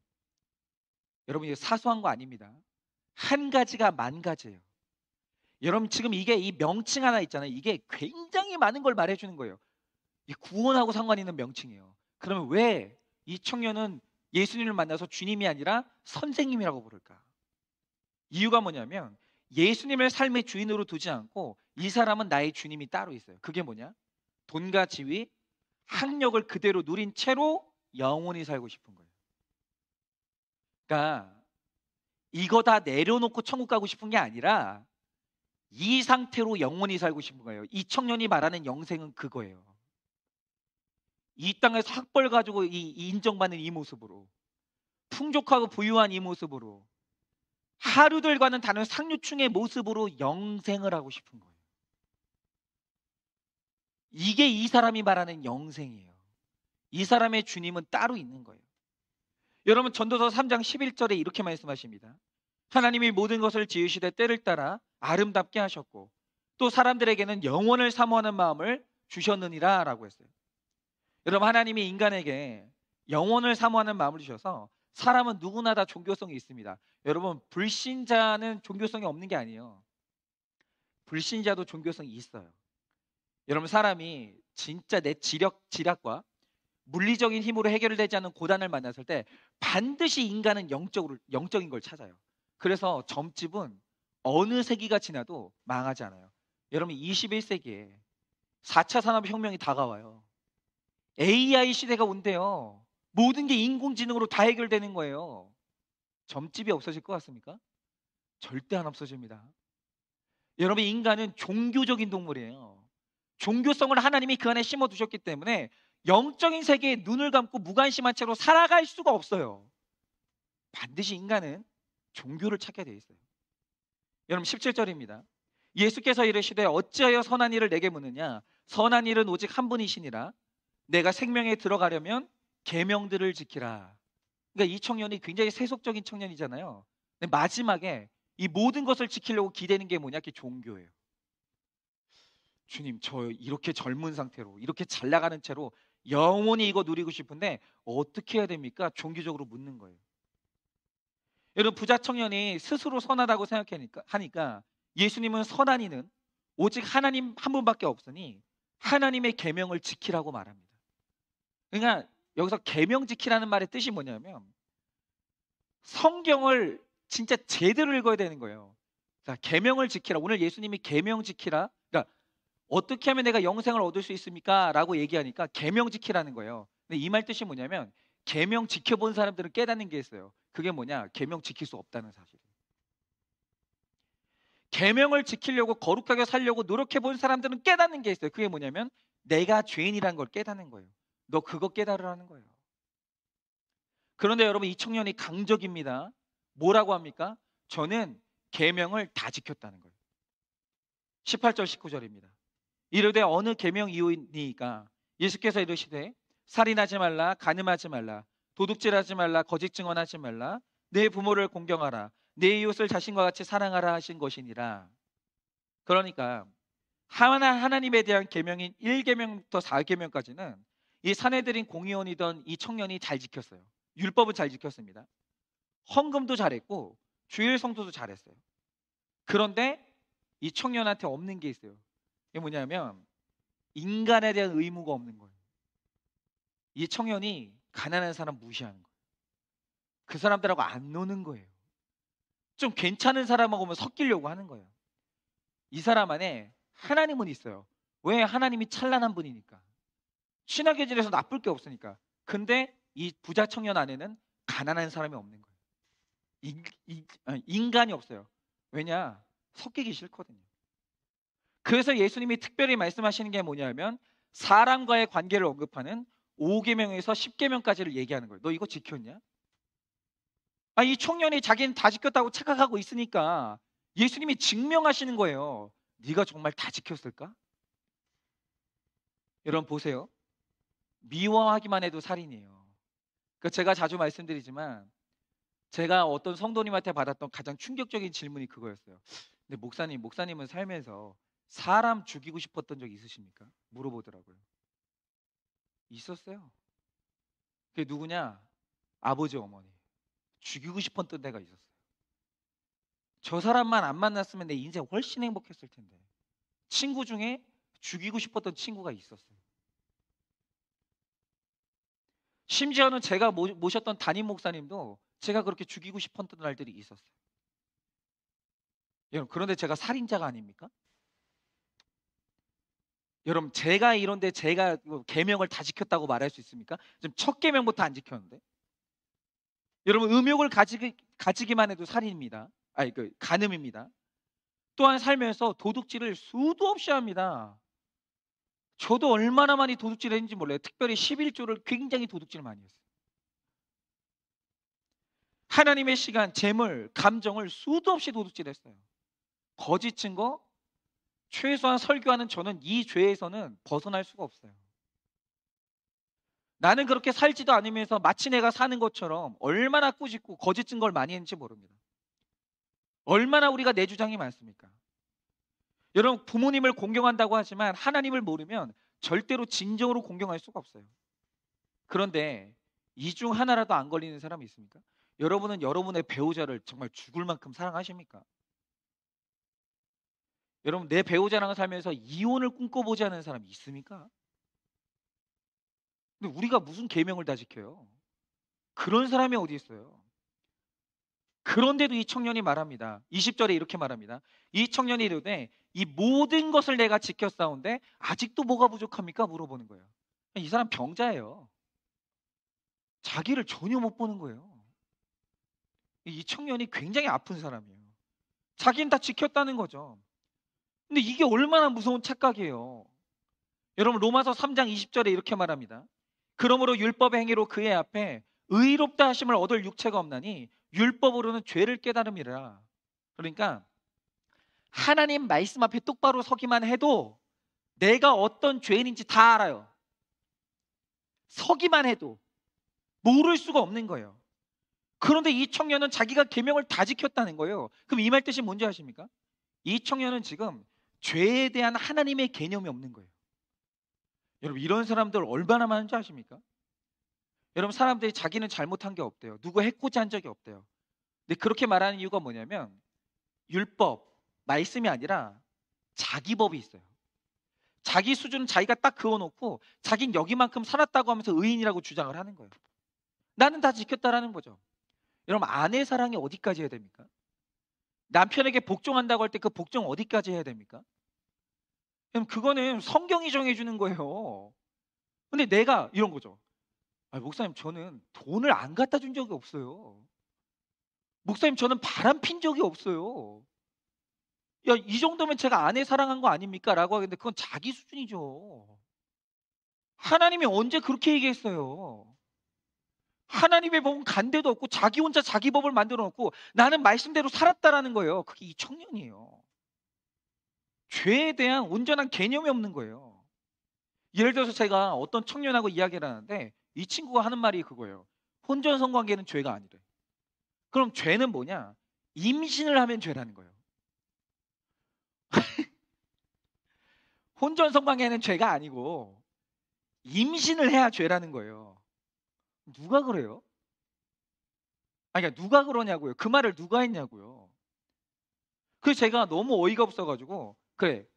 여러분 이게 사소한 거 아닙니다. 한 가지가 만 가지예요. 여러분 지금 이게 이 명칭 하나 있잖아요. 이게 굉장히 많은 걸 말해주는 거예요. 이 구원하고 상관 있는 명칭이에요. 그러면 왜 이 청년은 예수님을 만나서 주님이 아니라 선생님이라고 부를까? 이유가 뭐냐면 예수님을 삶의 주인으로 두지 않고 이 사람은 나의 주님이 따로 있어요. 그게 뭐냐? 돈과 지위, 학력을 그대로 누린 채로 영원히 살고 싶은 거예요. 그러니까 이거 다 내려놓고 천국 가고 싶은 게 아니라 이 상태로 영원히 살고 싶은 거예요. 이 청년이 말하는 영생은 그거예요. 이 땅에서 학벌 가지고 인정받는 이 모습으로, 풍족하고 부유한 이 모습으로, 하류들과는 다른 상류층의 모습으로 영생을 하고 싶은 거예요. 이게 이 사람이 말하는 영생이에요. 이 사람의 주님은 따로 있는 거예요. 여러분 전도서 3장 11절에 이렇게 말씀하십니다. 하나님이 모든 것을 지으시되 때를 따라 아름답게 하셨고 또 사람들에게는 영원을 사모하는 마음을 주셨느니라 라고 했어요. 여러분, 하나님이 인간에게 영원을 사모하는 마음을 주셔서 사람은 누구나 다 종교성이 있습니다. 여러분, 불신자는 종교성이 없는 게 아니에요. 불신자도 종교성이 있어요. 여러분, 사람이 진짜 내 지략과 물리적인 힘으로 해결되지 않는 고단을 만났을 때 반드시 인간은 영적인 걸 찾아요. 그래서 점집은 어느 세기가 지나도 망하지 않아요. 여러분, 21세기에 4차 산업혁명이 다가와요. AI 시대가 온대요. 모든 게 인공지능으로 다 해결되는 거예요. 점집이 없어질 것 같습니까? 절대 안 없어집니다. 여러분, 인간은 종교적인 동물이에요. 종교성을 하나님이 그 안에 심어두셨기 때문에 영적인 세계에 눈을 감고 무관심한 채로 살아갈 수가 없어요. 반드시 인간은 종교를 찾게 돼 있어요. 여러분, 17절입니다. 예수께서 이르시되 어찌하여 선한 일을 내게 묻느냐? 선한 일은 오직 한 분이시니라. 내가 생명에 들어가려면 계명들을 지키라. 그러니까 이 청년이 굉장히 세속적인 청년이잖아요. 근데 마지막에 이 모든 것을 지키려고 기대는 게 뭐냐? 그게 종교예요. 주님, 저 이렇게 젊은 상태로 이렇게 잘 나가는 채로 영원히 이거 누리고 싶은데 어떻게 해야 됩니까? 종교적으로 묻는 거예요. 여러분, 부자 청년이 스스로 선하다고 하니까 예수님은 선한 이는 오직 하나님 한 분밖에 없으니 하나님의 계명을 지키라고 말합니다. 그러니까 여기서 계명 지키라는 말의 뜻이 뭐냐면 성경을 진짜 제대로 읽어야 되는 거예요. 자, 계명을 지키라. 오늘 예수님이 계명 지키라. 그러니까 어떻게 하면 내가 영생을 얻을 수 있습니까? 라고 얘기하니까 계명 지키라는 거예요. 근데 이 말 뜻이 뭐냐면 계명 지켜본 사람들은 깨닫는 게 있어요. 그게 뭐냐? 계명 지킬 수 없다는 사실. 계명을 지키려고 거룩하게 살려고 노력해 본 사람들은 깨닫는 게 있어요. 그게 뭐냐면 내가 죄인이라는 걸 깨닫는 거예요. 너 그거 깨달으라는 거예요. 그런데 여러분, 이 청년이 강적입니다. 뭐라고 합니까? 저는 계명을 다 지켰다는 거예요. 18절 19절입니다. 이르되 어느 계명이오니까? 예수께서 이르시되 살인하지 말라, 간음하지 말라, 도둑질하지 말라, 거짓 증언하지 말라, 내 부모를 공경하라, 내 이웃을 자신과 같이 사랑하라 하신 것이니라. 그러니까 하나님에 대한 계명인 1계명부터 4계명까지는 이 사내들인 공의원이던 이 청년이 잘 지켰어요. 율법을 잘 지켰습니다. 헌금도 잘했고 주일 성도도 잘했어요. 그런데 이 청년한테 없는 게 있어요. 이게 뭐냐면 인간에 대한 의무가 없는 거예요. 이 청년이 가난한 사람 무시하는 거예요. 그 사람들하고 안 노는 거예요. 좀 괜찮은 사람하고 섞이려고 하는 거예요. 이 사람 안에 하나님은 있어요. 왜? 하나님이 찬란한 분이니까. 친하게 지내서 나쁠 게 없으니까. 근데 이 부자 청년 안에는 가난한 사람이 없는 거예요. 인간이 없어요. 왜냐? 섞이기 싫거든요. 그래서 예수님이 특별히 말씀하시는 게 뭐냐면 사람과의 관계를 언급하는 5계명에서 10계명까지를 얘기하는 거예요. 너 이거 지켰냐? 이 청년이 자기는 다 지켰다고 착각하고 있으니까 예수님이 증명하시는 거예요. 네가 정말 다 지켰을까? 여러분 보세요. 미워하기만 해도 살인이에요. 그러니까 제가 자주 말씀드리지만 제가 어떤 성도님한테 받았던 가장 충격적인 질문이 그거였어요. 근데 목사님은 살면서 사람 죽이고 싶었던 적 있으십니까? 물어보더라고요. 있었어요. 그게 누구냐? 아버지, 어머니. 죽이고 싶었던 데가 있었어요. 저 사람만 안 만났으면 내 인생 훨씬 행복했을 텐데. 친구 중에 죽이고 싶었던 친구가 있었어요. 심지어는 제가 모셨던 담임 목사님도 제가 그렇게 죽이고 싶었던 날들이 있었어요. 여러분, 그런데 제가 살인자가 아닙니까? 여러분, 제가 이런데 제가 계명을 다 지켰다고 말할 수 있습니까? 지금 첫 계명부터 안 지켰는데. 여러분, 음욕을 가지기만 해도 살인입니다. 간음입니다. 또한 살면서 도둑질을 수도 없이 합니다. 저도 얼마나 많이 도둑질했는지 몰라요. 특별히 11조를 굉장히 도둑질 많이 했어요. 하나님의 시간, 재물, 감정을 수도 없이 도둑질했어요. 거짓 증거, 최소한 설교하는 저는 이 죄에서는 벗어날 수가 없어요. 나는 그렇게 살지도 않으면서 마치 내가 사는 것처럼 얼마나 꾸짖고 거짓 증거를 많이 했는지 모릅니다. 얼마나 우리가 내 주장이 많습니까? 여러분, 부모님을 공경한다고 하지만 하나님을 모르면 절대로 진정으로 공경할 수가 없어요. 그런데 이 중 하나라도 안 걸리는 사람이 있습니까? 여러분은 여러분의 배우자를 정말 죽을 만큼 사랑하십니까? 여러분, 내 배우자랑 살면서 이혼을 꿈꿔보지 않은 사람이 있습니까? 근데 우리가 무슨 계명을 다 지켜요? 그런 사람이 어디 있어요? 그런데도 이 청년이 말합니다. 20절에 이렇게 말합니다. 이 청년이 이르되 이 모든 것을 내가 지켰사온데 아직도 뭐가 부족합니까? 물어보는 거예요. 이 사람 병자예요. 자기를 전혀 못 보는 거예요. 이 청년이 굉장히 아픈 사람이에요. 자기는 다 지켰다는 거죠. 근데 이게 얼마나 무서운 착각이에요. 여러분, 로마서 3장 20절에 이렇게 말합니다. 그러므로 율법의 행위로 그의 앞에 의롭다 하심을 얻을 육체가 없나니 율법으로는 죄를 깨달음이라. 그러니까 하나님 말씀 앞에 똑바로 서기만 해도 내가 어떤 죄인인지 다 알아요. 서기만 해도 모를 수가 없는 거예요. 그런데 이 청년은 자기가 계명을 다 지켰다는 거예요. 그럼 이 말 뜻이 뭔지 아십니까? 이 청년은 지금 죄에 대한 하나님의 개념이 없는 거예요. 여러분, 이런 사람들 얼마나 많은지 아십니까? 여러분, 사람들이 자기는 잘못한 게 없대요. 누구 해코지 한 적이 없대요. 근데 그렇게 말하는 이유가 뭐냐면 율법, 말씀이 아니라 자기 법이 있어요. 자기 수준은 자기가 딱 그어놓고 자긴 여기만큼 살았다고 하면서 의인이라고 주장을 하는 거예요. 나는 다 지켰다라는 거죠. 여러분, 아내 사랑이 어디까지 해야 됩니까? 남편에게 복종한다고 할 때 그 복종 어디까지 해야 됩니까? 그럼 그거는 성경이 정해주는 거예요. 근데 내가 이런 거죠. 목사님, 저는 돈을 안 갖다 준 적이 없어요. 목사님, 저는 바람 핀 적이 없어요. 야, 이 정도면 제가 아내 사랑한 거 아닙니까? 라고 하는데 그건 자기 수준이죠. 하나님이 언제 그렇게 얘기했어요? 하나님의 법은 간데도 없고 자기 혼자 자기 법을 만들어 놓고 나는 말씀대로 살았다라는 거예요. 그게 이 청년이에요. 죄에 대한 온전한 개념이 없는 거예요. 예를 들어서 제가 어떤 청년하고 이야기를 하는데 이 친구가 하는 말이 그거예요. 혼전 성관계는 죄가 아니래. 그럼 죄는 뭐냐? 임신을 하면 죄라는 거예요. 혼전 성관계는 죄가 아니고 임신을 해야 죄라는 거예요. 누가 그래요? 그러니까 누가 그러냐고요. 그 말을 누가 했냐고요. 그래서 제가 너무 어이가 없어가지고 그래,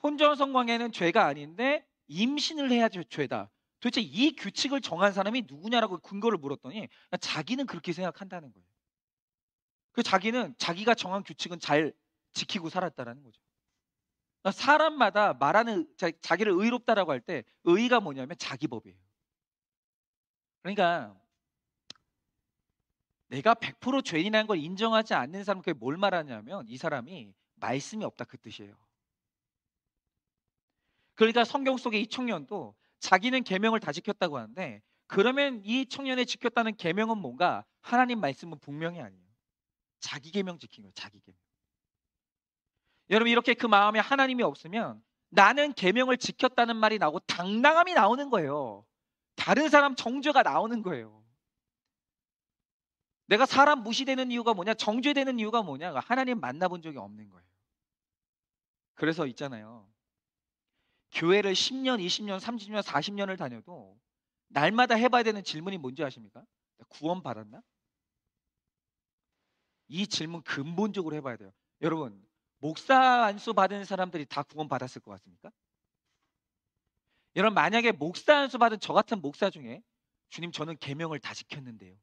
혼전 성관계는 죄가 아닌데 임신을 해야 죄다. 도대체 이 규칙을 정한 사람이 누구냐라고 근거를 물었더니 자기는 그렇게 생각한다는 거예요. 그 자기는 자기가 정한 규칙은 잘 지키고 살았다라는 거죠. 그러니까 사람마다 말하는 자기를 의롭다라고 할 때 의의가 뭐냐면 자기 법이에요. 그러니까 내가 100% 죄인이라는 걸 인정하지 않는 사람, 그게 뭘 말하냐면 이 사람이 말씀이 없다, 그 뜻이에요. 그러니까 성경 속의 이 청년도 자기는 계명을 다 지켰다고 하는데 그러면 이 청년의 지켰다는 계명은 뭔가? 하나님 말씀은 분명히 아니에요. 자기 계명 지킨 거예요. 자기 계명. 여러분, 이렇게 그 마음에 하나님이 없으면 나는 계명을 지켰다는 말이 나오고 당당함이 나오는 거예요. 다른 사람 정죄가 나오는 거예요. 내가 사람 무시되는 이유가 뭐냐? 정죄되는 이유가 뭐냐? 하나님 만나본 적이 없는 거예요. 그래서 있잖아요. 교회를 10년, 20년, 30년, 40년을 다녀도 날마다 해봐야 되는 질문이 뭔지 아십니까? 구원 받았나? 이 질문 근본적으로 해봐야 돼요. 여러분, 목사 안수 받은 사람들이 다 구원 받았을 것 같습니까? 여러분, 만약에 목사 안수 받은 저 같은 목사 중에 주님, 저는 계명을 다 지켰는데요.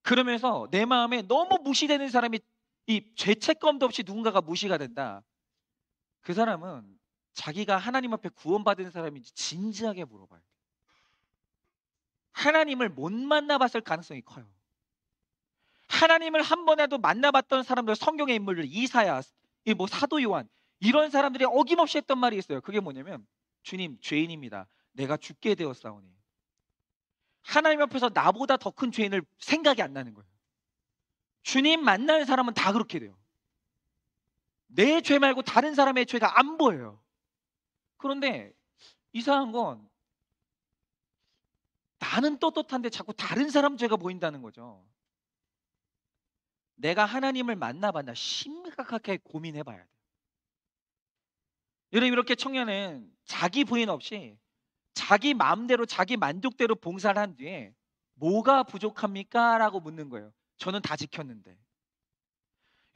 그러면서 내 마음에 너무 무시되는 사람이 이 죄책감도 없이 누군가가 무시가 된다. 그 사람은 자기가 하나님 앞에 구원받은 사람인지 진지하게 물어봐요. 하나님을 못 만나봤을 가능성이 커요. 하나님을 한 번이라도 만나봤던 사람들, 성경의 인물들, 이사야, 뭐 사도 요한, 이런 사람들이 어김없이 했던 말이 있어요. 그게 뭐냐면 주님, 죄인입니다. 내가 죽게 되었사오니. 하나님 앞에서 나보다 더 큰 죄인을 생각이 안 나는 거예요. 주님 만나는 사람은 다 그렇게 돼요. 내 죄 말고 다른 사람의 죄가 안 보여요. 그런데 이상한 건 나는 떳떳한데 자꾸 다른 사람 죄가 보인다는 거죠. 내가 하나님을 만나봤나 심각하게 고민해봐야 돼요. 여러분 이렇게 청년은 자기 부인 없이 자기 마음대로 자기 만족대로 봉사를 한 뒤에 뭐가 부족합니까? 라고 묻는 거예요. 저는 다 지켰는데.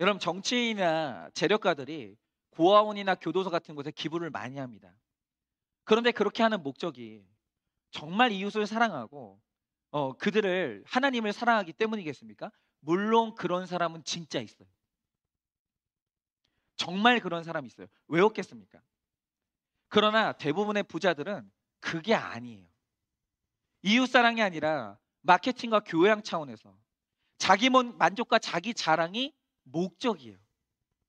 여러분 정치인이나 재력가들이 고아원이나 교도소 같은 곳에 기부를 많이 합니다. 그런데 그렇게 하는 목적이 정말 이웃을 사랑하고 그들을 하나님을 사랑하기 때문이겠습니까? 물론 그런 사람은 진짜 있어요. 정말 그런 사람이 있어요. 왜 없겠습니까? 그러나 대부분의 부자들은 그게 아니에요. 이웃사랑이 아니라 마케팅과 교양 차원에서 자기 만족과 자기 자랑이 목적이에요.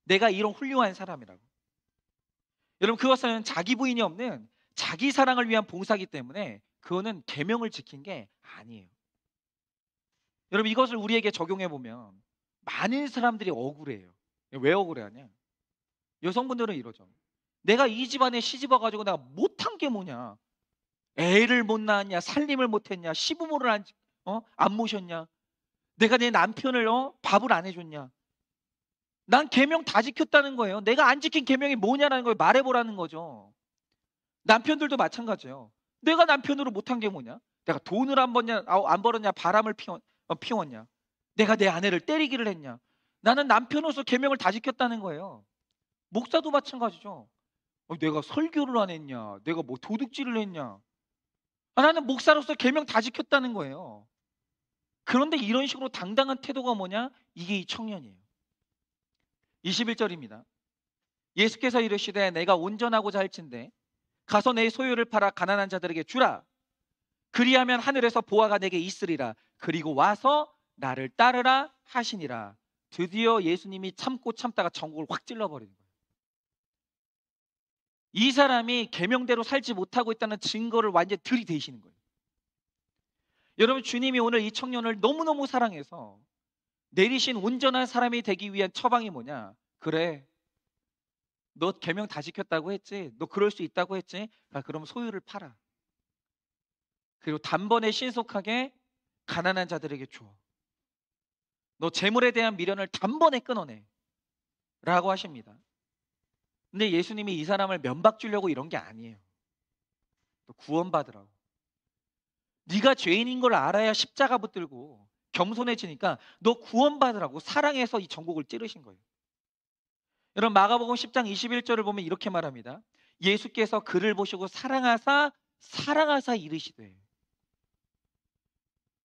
내가 이런 훌륭한 사람이라고. 여러분 그것은 자기 부인이 없는 자기 사랑을 위한 봉사이기 때문에 그거는 계명을 지킨 게 아니에요. 여러분 이것을 우리에게 적용해 보면 많은 사람들이 억울해요. 왜 억울해하냐? 여성분들은 이러죠. 내가 이 집안에 시집 와가지고 내가 못한 게 뭐냐? 애를 못 낳았냐? 살림을 못했냐? 시부모를 안 모셨냐? 내가 내 남편을 밥을 안 해줬냐? 난 계명 다 지켰다는 거예요. 내가 안 지킨 계명이 뭐냐라는 걸 말해보라는 거죠. 남편들도 마찬가지예요. 내가 남편으로 못한 게 뭐냐? 내가 돈을 안 벌었냐? 바람을 피웠냐? 내가 내 아내를 때리기를 했냐? 나는 남편으로서 계명을 다 지켰다는 거예요. 목사도 마찬가지죠. 내가 설교를 안 했냐? 내가 뭐 도둑질을 했냐? 나는 목사로서 계명 다 지켰다는 거예요. 그런데 이런 식으로 당당한 태도가 뭐냐? 이게 이 청년이에요. 21절입니다. 예수께서 이르시되 내가 온전하고자 할진대 가서 내 소유를 팔아 가난한 자들에게 주라. 그리하면 하늘에서 보화가 내게 있으리라. 그리고 와서 나를 따르라 하시니라. 드디어 예수님이 참고 참다가 전곡을 확 찔러버리는 거예요. 이 사람이 계명대로 살지 못하고 있다는 증거를 완전히 들이대시는 거예요. 여러분 주님이 오늘 이 청년을 너무너무 사랑해서 내리신 온전한 사람이 되기 위한 처방이 뭐냐? 그래, 너 계명 다 지켰다고 했지? 너 그럴 수 있다고 했지? 그럼 소유를 팔아. 그리고 단번에 신속하게 가난한 자들에게 줘. 너 재물에 대한 미련을 단번에 끊어내 라고 하십니다. 근데 예수님이 이 사람을 면박 주려고 이런 게 아니에요. 또 구원받으라고. 네가 죄인인 걸 알아야 십자가 붙들고 겸손해지니까 너 구원받으라고 사랑해서 이 전곡을 찌르신 거예요. 여러분 마가복음 10장 21절을 보면 이렇게 말합니다. 예수께서 그를 보시고 사랑하사 이르시되.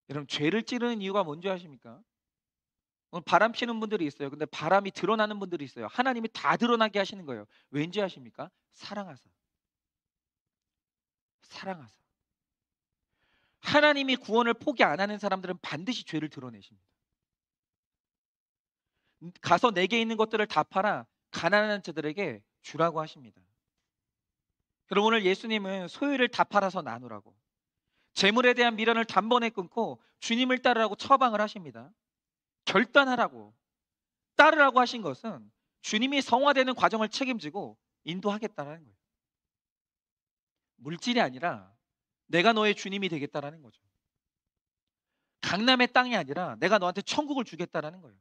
여러분 죄를 찌르는 이유가 뭔지 아십니까? 오늘 바람 피는 분들이 있어요. 근데 바람이 드러나는 분들이 있어요. 하나님이 다 드러나게 하시는 거예요. 왠지 아십니까? 사랑하사. 하나님이 구원을 포기 안 하는 사람들은 반드시 죄를 드러내십니다. 가서 내게 있는 것들을 다 팔아 가난한 자들에게 주라고 하십니다. 그럼 오늘 예수님은 소유를 다 팔아서 나누라고, 재물에 대한 미련을 단번에 끊고 주님을 따르라고 처방을 하십니다. 결단하라고, 따르라고 하신 것은 주님이 성화되는 과정을 책임지고 인도하겠다는 거예요. 물질이 아니라 내가 너의 주님이 되겠다라는 거죠. 강남의 땅이 아니라 내가 너한테 천국을 주겠다라는 거예요.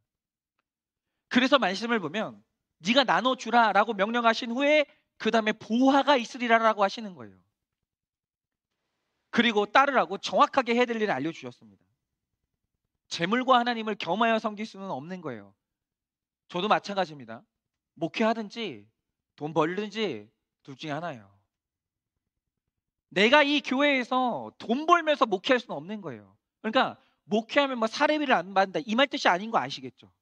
그래서 말씀을 보면 네가 나눠주라라고 명령하신 후에 그 다음에 보화가 있으리라라고 하시는 거예요. 그리고 따르라고 정확하게 해야 될 일을 알려주셨습니다. 재물과 하나님을 겸하여 섬길 수는 없는 거예요. 저도 마찬가지입니다. 목회하든지 돈 벌든지 둘 중에 하나예요. 내가 이 교회에서 돈 벌면서 목회할 수는 없는 거예요. 그러니까 목회하면 뭐 사례비를 안 받는다 이 말 뜻이 아닌 거 아시겠죠?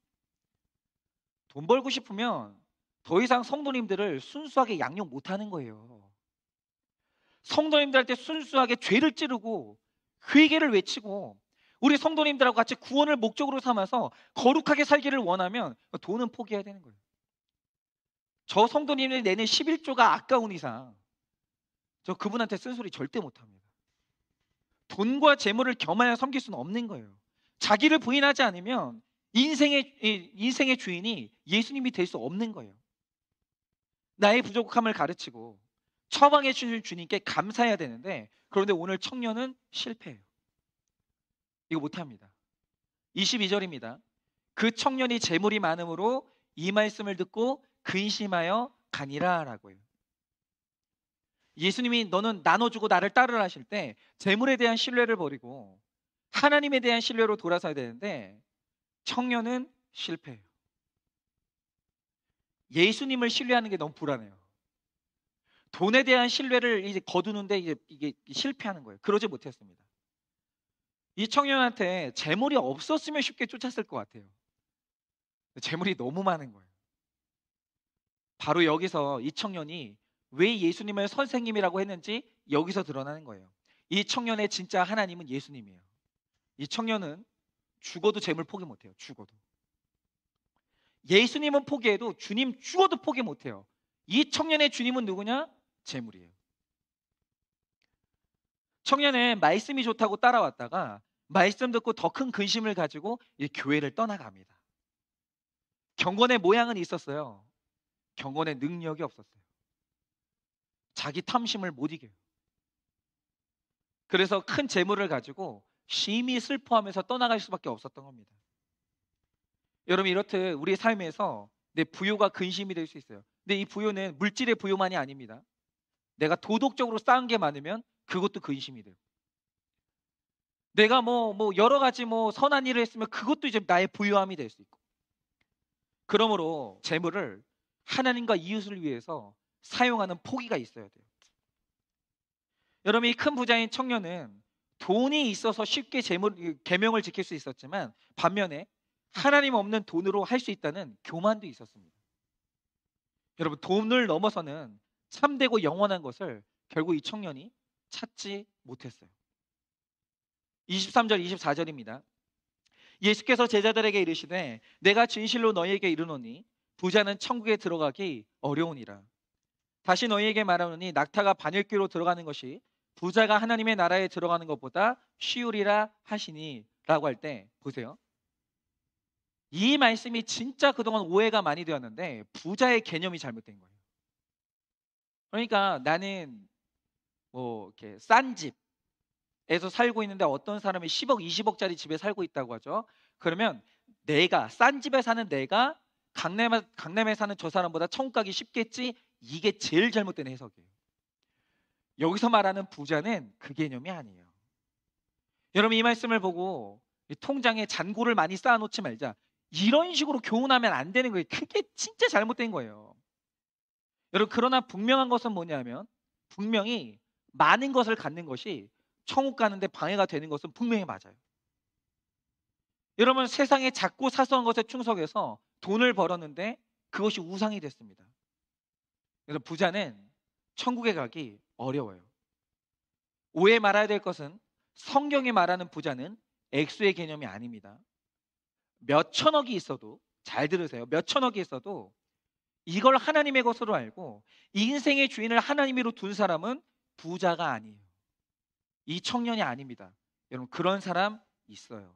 돈 벌고 싶으면 더 이상 성도님들을 순수하게 양육 못하는 거예요. 성도님들한테 순수하게 죄를 찌르고 회개를 외치고 우리 성도님들하고 같이 구원을 목적으로 삼아서 거룩하게 살기를 원하면 돈은 포기해야 되는 거예요. 저 성도님이 내는 11조가 아까운 이상 저 그분한테 쓴소리 절대 못합니다. 돈과 재물을 겸하여 섬길 수는 없는 거예요. 자기를 부인하지 않으면 인생의 주인이 예수님이 될 수 없는 거예요. 나의 부족함을 가르치고 처방해 주신 주님께 감사해야 되는데 그런데 오늘 청년은 실패해요. 이거 못합니다. 22절입니다. 그 청년이 재물이 많음으로 이 말씀을 듣고 근심하여 가니라라고요. 예수님이 너는 나눠주고 나를 따르라 하실 때 재물에 대한 신뢰를 버리고 하나님에 대한 신뢰로 돌아서야 되는데 청년은 실패해요. 예수님을 신뢰하는 게 너무 불안해요. 돈에 대한 신뢰를 이제 거두는데 이게 실패하는 거예요. 그러지 못했습니다. 이 청년한테 재물이 없었으면 쉽게 쫓았을 것 같아요. 재물이 너무 많은 거예요. 바로 여기서 이 청년이 왜 예수님을 선생님이라고 했는지 여기서 드러나는 거예요. 이 청년의 진짜 하나님은 예수님이에요. 이 청년은 죽어도 재물 포기 못해요. 죽어도. 예수님은 포기해도 주님 죽어도 포기 못해요. 이 청년의 주님은 누구냐? 재물이에요. 청년은 말씀이 좋다고 따라왔다가 말씀 듣고 더 큰 근심을 가지고 이 교회를 떠나갑니다. 경건의 모양은 있었어요. 경건의 능력이 없었어요. 자기 탐심을 못 이겨요. 그래서 큰 재물을 가지고 심히 슬퍼하면서 떠나갈 수밖에 없었던 겁니다. 여러분 이렇듯 우리 삶에서 내 부요가 근심이 될 수 있어요. 근데 이 부요는 물질의 부요만이 아닙니다. 내가 도덕적으로 쌓은 게 많으면 그것도 근심이 돼요. 내가 여러 가지 선한 일을 했으면 그것도 이제 나의 부요함이 될 수 있고. 그러므로 재물을 하나님과 이웃을 위해서 사용하는 포기가 있어야 돼요. 여러분 이 큰 부자인 청년은 돈이 있어서 쉽게 계명을 지킬 수 있었지만 반면에 하나님 없는 돈으로 할 수 있다는 교만도 있었습니다. 여러분 돈을 넘어서는 참되고 영원한 것을 결국 이 청년이 찾지 못했어요. 23절 24절입니다. 예수께서 제자들에게 이르시되 내가 진실로 너희에게 이르노니 부자는 천국에 들어가기 어려우니라. 다시 너희에게 말하노니 낙타가 바늘귀로 들어가는 것이 부자가 하나님의 나라에 들어가는 것보다 쉬우리라 하시니 라고 할 때 보세요. 이 말씀이 진짜 그동안 오해가 많이 되었는데 부자의 개념이 잘못된 거예요. 그러니까 나는 이렇게 싼 집에서 살고 있는데 어떤 사람이 10억, 20억짜리 집에 살고 있다고 하죠. 그러면 내가 싼 집에 사는 내가 강남에 사는 저 사람보다 천국 가기 쉽겠지? 이게 제일 잘못된 해석이에요. 여기서 말하는 부자는 그 개념이 아니에요. 여러분 이 말씀을 보고 통장에 잔고를 많이 쌓아놓지 말자. 이런 식으로 교훈하면 안 되는 거예요. 그게 진짜 잘못된 거예요. 여러분 그러나 분명한 것은 뭐냐면 분명히 많은 것을 갖는 것이 천국 가는데 방해가 되는 것은 분명히 맞아요. 여러분 세상의 작고 사소한 것에 충성해서 돈을 벌었는데 그것이 우상이 됐습니다. 그래서 부자는 천국에 가기 어려워요. 오해 말아야 될 것은 성경이 말하는 부자는 액수의 개념이 아닙니다. 몇 천억이 있어도 잘 들으세요. 몇 천억이 있어도 이걸 하나님의 것으로 알고 인생의 주인을 하나님으로 둔 사람은 부자가 아니에요. 이 청년이 아닙니다. 여러분 그런 사람 있어요.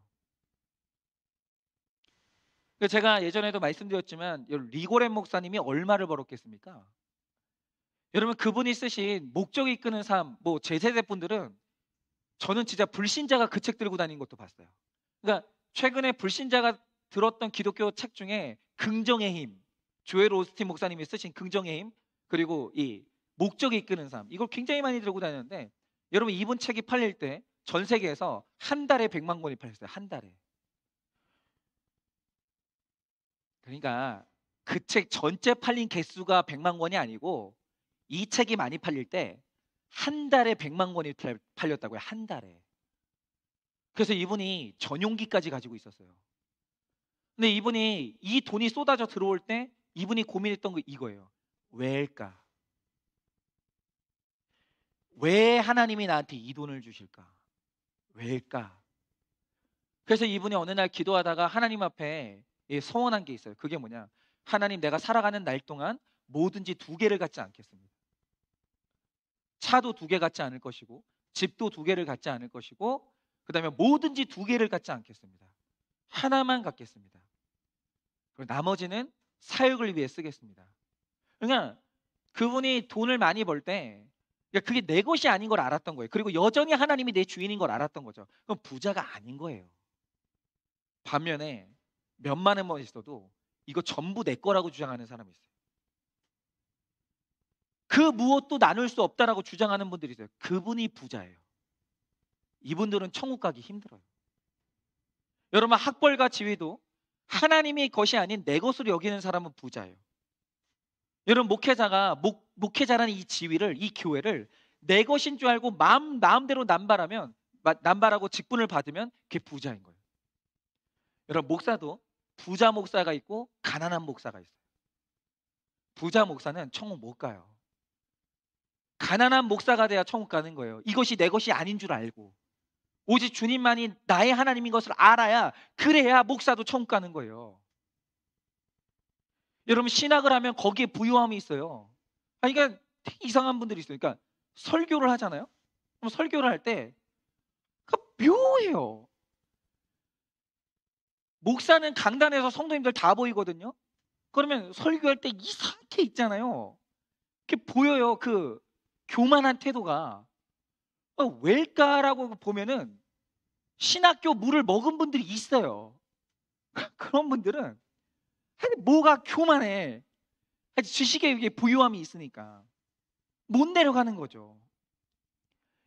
제가 예전에도 말씀드렸지만 리고렌 목사님이 얼마를 벌었겠습니까? 여러분 그분이 쓰신 목적이 이끄는 삶, 제 세대 분들은 저는 진짜 불신자가 그 책 들고 다니는 것도 봤어요. 그러니까 최근에 불신자가 들었던 기독교 책 중에 긍정의 힘, 조엘 오스틴 목사님이 쓰신 긍정의 힘, 그리고 이 목적이 이끄는 삶, 이걸 굉장히 많이 들고 다녔는데 여러분 이분 책이 팔릴 때 전 세계에서 한 달에 100만 권이 팔렸어요. 한 달에. 그러니까 그 책 전체 팔린 개수가 100만 권이 아니고 이 책이 많이 팔릴 때 한 달에 100만 권이 팔렸다고요. 한 달에. 그래서 이분이 전용기까지 가지고 있었어요. 근데 이분이 이 돈이 쏟아져 들어올 때 이분이 고민했던 거 이거예요. 왜일까? 왜 하나님이 나한테 이 돈을 주실까? 왜일까? 그래서 이분이 어느 날 기도하다가 하나님 앞에 서원한 게 있어요. 그게 뭐냐? 하나님 내가 살아가는 날 동안 뭐든지 2개를 갖지 않겠습니다. 차도 2개 갖지 않을 것이고 집도 2개를 갖지 않을 것이고 그 다음에 뭐든지 2개를 갖지 않겠습니다. 하나만 갖겠습니다. 그리고 나머지는 사역을 위해 쓰겠습니다. 그러니까 그분이 돈을 많이 벌 때 그게 내 것이 아닌 걸 알았던 거예요. 그리고 여전히 하나님이 내 주인인 걸 알았던 거죠. 그럼 부자가 아닌 거예요. 반면에 몇만 원만 있어도 이거 전부 내 거라고 주장하는 사람이 있어요. 그 무엇도 나눌 수 없다라고 주장하는 분들이 있어요. 그분이 부자예요. 이분들은 천국 가기 힘들어요. 여러분, 학벌과 지위도 하나님의 것이 아닌 내 것으로 여기는 사람은 부자예요. 여러분, 목회자라는 이 지위를, 이 교회를 내 것인 줄 알고 마음대로 남발하고 직분을 받으면 그게 부자인 거예요. 여러분, 목사도 부자 목사가 있고 가난한 목사가 있어요. 부자 목사는 천국 못 가요. 가난한 목사가 돼야 천국 가는 거예요. 이것이 내 것이 아닌 줄 알고 오직 주님만이 나의 하나님인 것을 알아야, 그래야 목사도 천국 가는 거예요. 여러분, 신학을 하면 거기에 부유함이 있어요. 그러니까 되게 이상한 분들이 있어요. 그러니까 설교를 하잖아요. 그럼 설교를 할 때 묘해요. 목사는 강단에서 성도님들 다 보이거든요. 그러면 설교할 때 이상하게 있잖아요. 그게 보여요. 그 교만한 태도가. 왜일까라고 보면은 신학교 물을 먹은 분들이 있어요. 그런 분들은 하여튼 뭐가 교만해. 하여튼 지식에 이게 부유함이 있으니까 못 내려가는 거죠.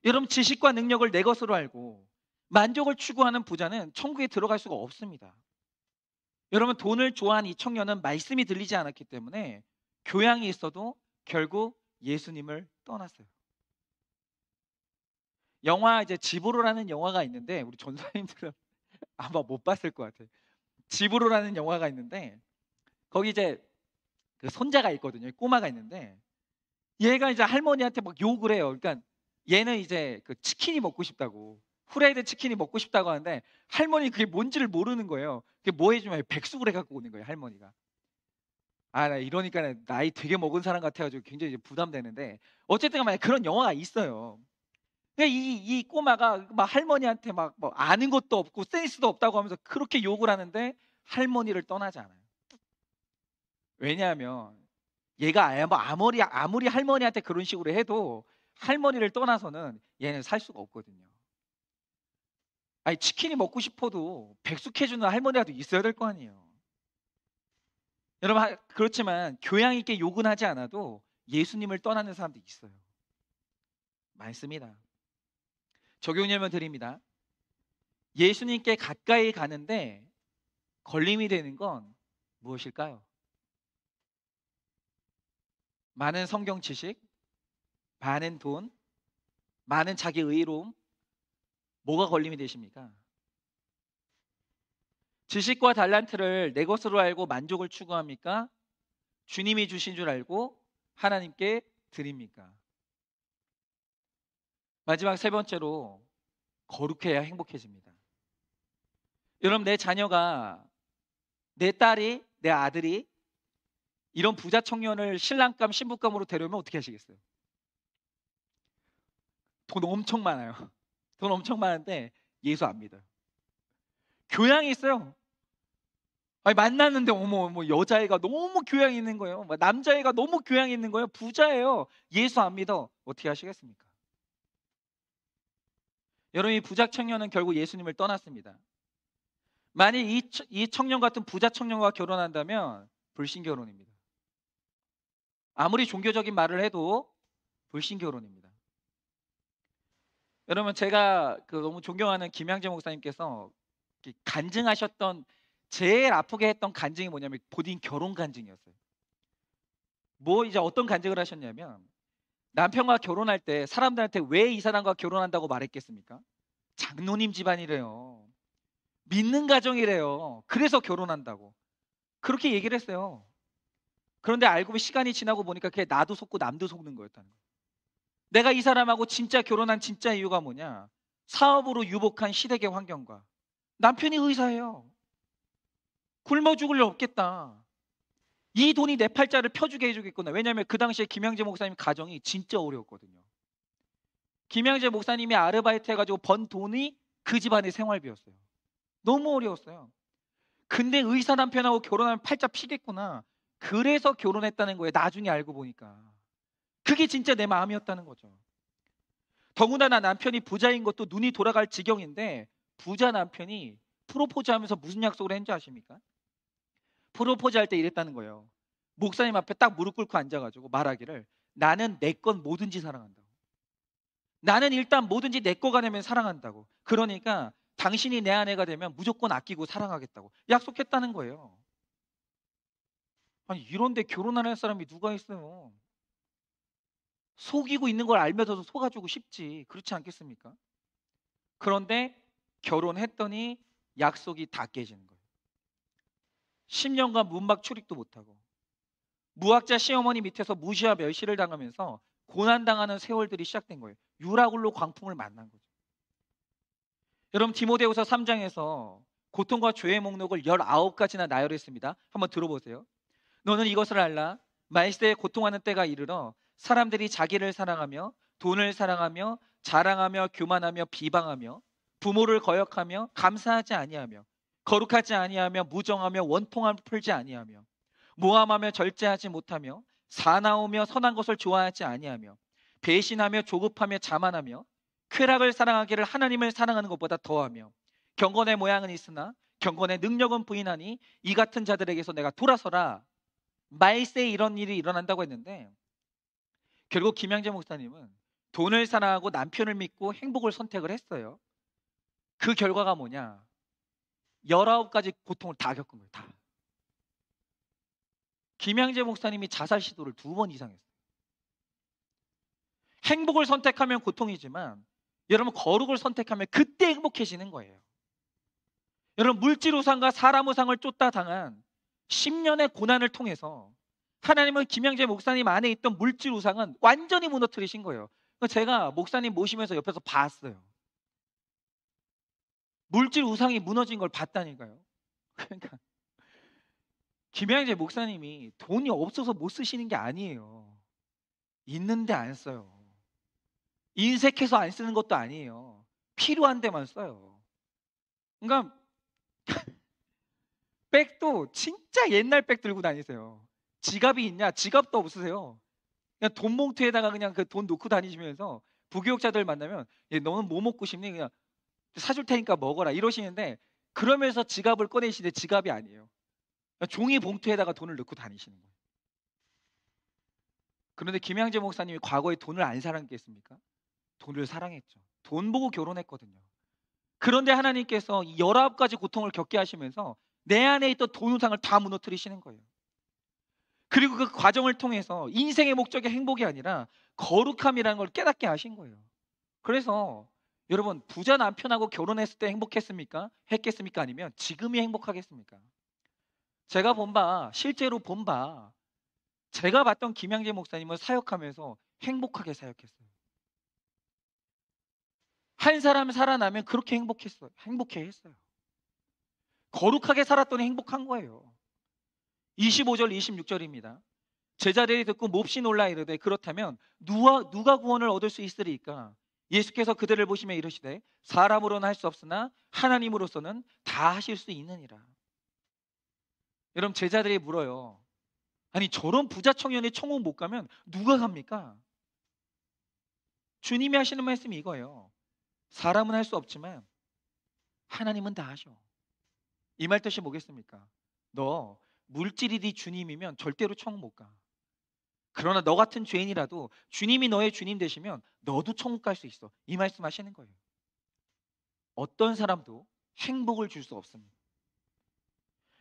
여러분, 지식과 능력을 내 것으로 알고 만족을 추구하는 부자는 천국에 들어갈 수가 없습니다. 여러분, 돈을 좋아하는 이 청년은 말씀이 들리지 않았기 때문에 교양이 있어도 결국 예수님을 떠났어요. 영화 이제 지브로라는 영화가 있는데 우리 전사님들은 아마 못 봤을 것 같아요. 지브로라는 영화가 있는데 거기 이제 그 손자가 있거든요. 꼬마가 있는데 얘가 이제 할머니한테 막 욕을 해요. 그러니까 얘는 이제 그 치킨이 먹고 싶다고, 후라이드 치킨이 먹고 싶다고 하는데 할머니 그게 뭔지를 모르는 거예요. 그게 뭐 해주면 백숙을 해갖고 오는 거예요, 할머니가. 나 이러니까 나이 되게 먹은 사람 같아가지고 굉장히 이제 부담되는데, 어쨌든 간에 그런 영화가 있어요. 그러니까 이 꼬마가 막 할머니한테 막 뭐 아는 것도 없고 센스도 없다고 하면서 그렇게 욕을 하는데 할머니를 떠나지 않아요. 왜냐하면 얘가 아무리 할머니한테 그런 식으로 해도 할머니를 떠나서는 얘는 살 수가 없거든요. 아니, 치킨이 먹고 싶어도 백숙해주는 할머니라도 있어야 될 거 아니에요. 여러분, 그렇지만 교양 있게 욕은 하지 않아도 예수님을 떠나는 사람도 있어요. 많습니다. 적용설명 드립니다. 예수님께 가까이 가는데 걸림이 되는 건 무엇일까요? 많은 성경 지식, 많은 돈, 많은 자기 의로움, 뭐가 걸림이 되십니까? 지식과 달란트를 내 것으로 알고 만족을 추구합니까? 주님이 주신 줄 알고 하나님께 드립니까? 마지막 세 번째로, 거룩해야 행복해집니다. 여러분, 내 자녀가, 내 딸이, 내 아들이 이런 부자 청년을 신랑감, 신부감으로 데려오면 어떻게 하시겠어요? 돈 엄청 많아요. 돈 엄청 많은데 예수 안 믿어요. 교양이 있어요. 아니, 만났는데 어머 여자애가 너무 교양이 있는 거예요. 남자애가 너무 교양이 있는 거예요. 부자예요. 예수 안 믿어. 어떻게 하시겠습니까? 여러분, 이 부자 청년은 결국 예수님을 떠났습니다. 만일 이 청년 같은 부자 청년과 결혼한다면 불신결혼입니다. 아무리 종교적인 말을 해도 불신결혼입니다. 여러분, 제가 너무 존경하는 김양재 목사님께서 간증하셨던, 제일 아프게 했던 간증이 뭐냐면 본인 결혼 간증이었어요. 이제 어떤 간증을 하셨냐면, 남편과 결혼할 때 사람들한테 왜 이 사람과 결혼한다고 말했겠습니까? 장로님 집안이래요. 믿는 가정이래요. 그래서 결혼한다고. 그렇게 얘기를 했어요. 그런데 알고 보니 시간이 지나고 보니까 그게 나도 속고 남도 속는 거였다는 거예요. 내가 이 사람하고 진짜 결혼한 진짜 이유가 뭐냐? 사업으로 유복한 시댁의 환경과, 남편이 의사예요. 굶어 죽을 일 없겠다. 이 돈이 내 팔자를 펴주게 해주겠구나. 왜냐하면 그 당시에 김양재 목사님 가정이 진짜 어려웠거든요. 김양재 목사님이 아르바이트 해가지고 번 돈이 그 집안의 생활비였어요. 너무 어려웠어요. 근데 의사 남편하고 결혼하면 팔자 피겠구나. 그래서 결혼했다는 거예요. 나중에 알고 보니까. 그게 진짜 내 마음이었다는 거죠. 더군다나 남편이 부자인 것도 눈이 돌아갈 지경인데, 부자 남편이 프로포즈하면서 무슨 약속을 했는지 아십니까? 프로포즈 할 때 이랬다는 거예요. 목사님 앞에 딱 무릎 꿇고 앉아가지고 말하기를, 나는 내 건 뭐든지 사랑한다고. 나는 일단 뭐든지 내 거가 되면 사랑한다고. 그러니까 당신이 내 아내가 되면 무조건 아끼고 사랑하겠다고 약속했다는 거예요. 아니, 이런데 결혼하는 사람이 누가 있어요? 속이고 있는 걸 알면서도 속아주고 싶지. 그렇지 않겠습니까? 그런데 결혼했더니 약속이 다 깨지는 거예요. 10년간 문막 출입도 못하고 무학자 시어머니 밑에서 무시와 멸시를 당하면서 고난당하는 세월들이 시작된 거예요. 유라굴로 광풍을 만난 거죠. 여러분, 디모데후서 3장에서 고통과 죄의 목록을 19가지나 나열했습니다. 한번 들어보세요. 너는 이것을 알라. 말세에 고통하는 때가 이르러 사람들이 자기를 사랑하며 돈을 사랑하며 자랑하며 교만하며 비방하며 부모를 거역하며 감사하지 아니하며 거룩하지 아니하며 무정하며 원통함을 풀지 아니하며 모함하며 절제하지 못하며 사나우며 선한 것을 좋아하지 아니하며 배신하며 조급하며 자만하며 쾌락을 사랑하기를 하나님을 사랑하는 것보다 더하며 경건의 모양은 있으나 경건의 능력은 부인하니 이 같은 자들에게서 내가 돌아서라. 말세에 이런 일이 일어난다고 했는데, 결국 김양재 목사님은 돈을 사랑하고 남편을 믿고 행복을 선택을 했어요. 그 결과가 뭐냐? 19가지 고통을 다 겪은 거예요. 다. 김양재 목사님이 자살 시도를 2번 이상 했어요. 행복을 선택하면 고통이지만 여러분, 거룩을 선택하면 그때 행복해지는 거예요. 여러분, 물질 우상과 사람 우상을 쫓다 당한 10년의 고난을 통해서 하나님은 김양재 목사님 안에 있던 물질 우상은 완전히 무너뜨리신 거예요. 제가 목사님 모시면서 옆에서 봤어요. 물질 우상이 무너진 걸 봤다니까요. 그러니까 김양재 목사님이 돈이 없어서 못 쓰시는 게 아니에요. 있는데 안 써요. 인색해서 안 쓰는 것도 아니에요. 필요한 데만 써요. 그러니까 백도 진짜 옛날 백 들고 다니세요. 지갑이 있냐? 지갑도 없으세요. 그냥 돈 봉투에다가 그냥 그 돈 놓고 다니시면서 부교육자들 만나면, 얘 너는 뭐 먹고 싶니? 그냥 사줄 테니까 먹어라 이러시는데, 그러면서 지갑을 꺼내시는데 지갑이 아니에요. 종이 봉투에다가 돈을 넣고 다니시는 거예요. 그런데 김양재 목사님이 과거에 돈을 안 사랑했겠습니까? 돈을 사랑했죠. 돈 보고 결혼했거든요. 그런데 하나님께서 19가지 고통을 겪게 하시면서 내 안에 있던 돈 우상을 다 무너뜨리시는 거예요. 그리고 그 과정을 통해서 인생의 목적이 행복이 아니라 거룩함이라는 걸 깨닫게 하신 거예요. 그래서 여러분, 부자 남편하고 결혼했을 때 행복했습니까? 했겠습니까? 아니면 지금이 행복하겠습니까? 제가 실제로 본 바, 제가 봤던 김양재 목사님은 사역하면서 행복하게 사역했어요. 한 사람 살아나면 그렇게 행복해 했어요. 거룩하게 살았더니 행복한 거예요. 25절 26절입니다. 제자들이 듣고 몹시 놀라 이르되, 그렇다면 누가 구원을 얻을 수 있으리까? 예수께서 그들을 보시며 이르시되, 사람으로는 할 수 없으나 하나님으로서는 다 하실 수 있느니라. 여러분, 제자들이 물어요. 아니, 저런 부자 청년이 천국 못 가면 누가 갑니까? 주님이 하시는 말씀이 이거예요. 사람은 할 수 없지만 하나님은 다 하셔. 이 말 뜻이 뭐겠습니까? 너 물질이 네 주님이면 절대로 천국 못 가. 그러나 너 같은 죄인이라도 주님이 너의 주님 되시면 너도 천국 갈 수 있어. 이 말씀 하시는 거예요. 어떤 사람도 행복을 줄 수 없습니다.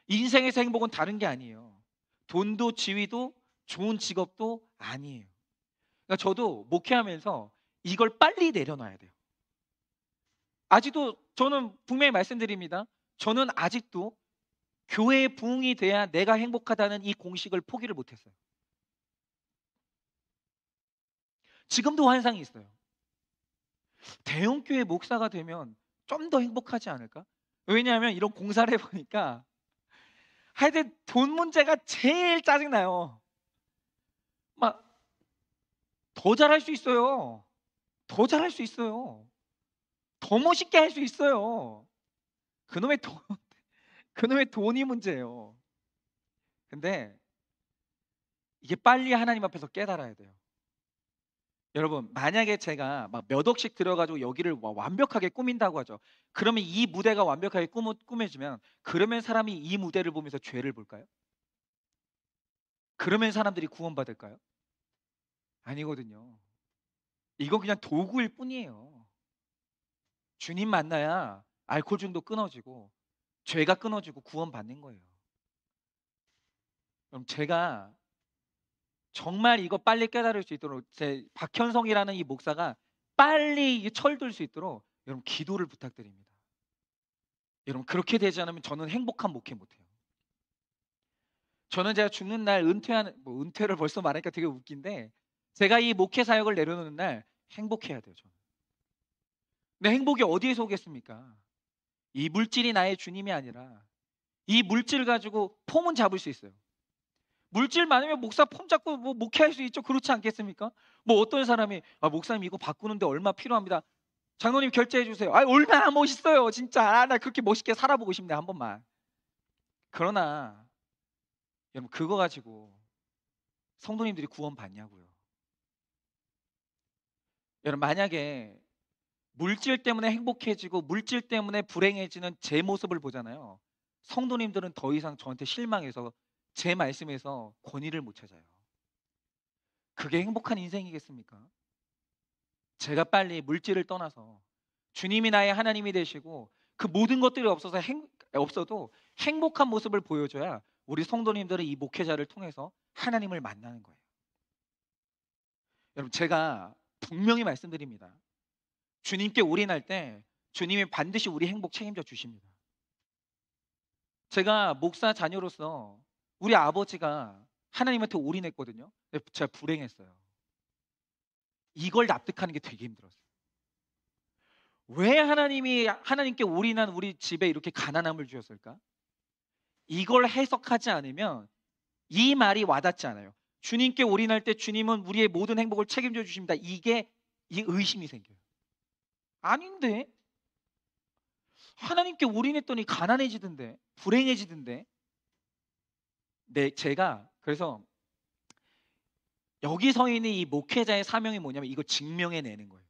인생에서 행복은 다른 게 아니에요. 돈도 지위도 좋은 직업도 아니에요. 그러니까 저도 목회하면서 이걸 빨리 내려놔야 돼요. 아직도 저는 분명히 말씀드립니다. 저는 아직도 교회의 부흥이 돼야 내가 행복하다는 이 공식을 포기를 못했어요. 지금도 환상이 있어요. 대형교회 목사가 되면 좀 더 행복하지 않을까? 왜냐하면 이런 공사를 해보니까 하여튼 돈 문제가 제일 짜증나요. 막 더 잘할 수 있어요. 더 잘할 수 있어요. 더 멋있게 할 수 있어요. 그놈의 돈이 문제예요. 근데 이게 빨리 하나님 앞에서 깨달아야 돼요. 여러분, 만약에 제가 막 몇 억씩 들어가지고 여기를 완벽하게 꾸민다고 하죠. 그러면 이 무대가 완벽하게 꾸며지면, 그러면 사람이 이 무대를 보면서 죄를 볼까요? 그러면 사람들이 구원받을까요? 아니거든요. 이건 그냥 도구일 뿐이에요. 주님 만나야 알코올 중독 끊어지고 죄가 끊어지고 구원받는 거예요. 그럼 제가 정말 이거 빨리 깨달을 수 있도록 제 박현성이라는 이 목사가 빨리 철들 수 있도록 여러분 기도를 부탁드립니다. 여러분 그렇게 되지 않으면 저는 행복한 목회 못해요. 저는 제가 죽는 날 은퇴하는 은퇴를 벌써 말하니까 되게 웃긴데 제가 이 목회 사역을 내려놓는 날 행복해야 돼요. 저는. 근데 행복이 어디에서 오겠습니까? 이 물질이 나의 주님이 아니라 이 물질 가지고 폼은 잡을 수 있어요. 물질 많으면 목사 폼 잡고 목회할 수 있죠. 그렇지 않겠습니까? 어떤 사람이 목사님 이거 바꾸는데 얼마 필요합니다. 장로님 결제해 주세요. 얼마나 멋있어요. 진짜 나 그렇게 멋있게 살아보고 싶네 한 번만. 그러나 여러분 그거 가지고 성도님들이 구원 받냐고요. 여러분 만약에 물질 때문에 행복해지고 물질 때문에 불행해지는 제 모습을 보잖아요. 성도님들은 더 이상 저한테 실망해서 제 말씀에서 권위를 못 찾아요. 그게 행복한 인생이겠습니까? 제가 빨리 물질을 떠나서 주님이 나의 하나님이 되시고 그 모든 것들이 없어도 행복한 모습을 보여줘야 우리 성도님들은 이 목회자를 통해서 하나님을 만나는 거예요. 여러분 제가 분명히 말씀드립니다. 주님께 올인할 때 주님이 반드시 우리 행복 책임져 주십니다. 제가 목사 자녀로서 우리 아버지가 하나님한테 올인했거든요. 근데 제가 불행했어요. 이걸 납득하는 게 되게 힘들었어요. 왜 하나님이 하나님께 올인한 우리 집에 이렇게 가난함을 주셨을까? 이걸 해석하지 않으면 이 말이 와닿지 않아요. 주님께 올인할 때 주님은 우리의 모든 행복을 책임져 주십니다. 이게 이 의심이 생겨요. 아닌데 하나님께 올인했더니 가난해지던데 불행해지던데. 네, 제가 그래서 여기 서 있는 이 목회자의 사명이 뭐냐면 이걸 증명해내는 거예요.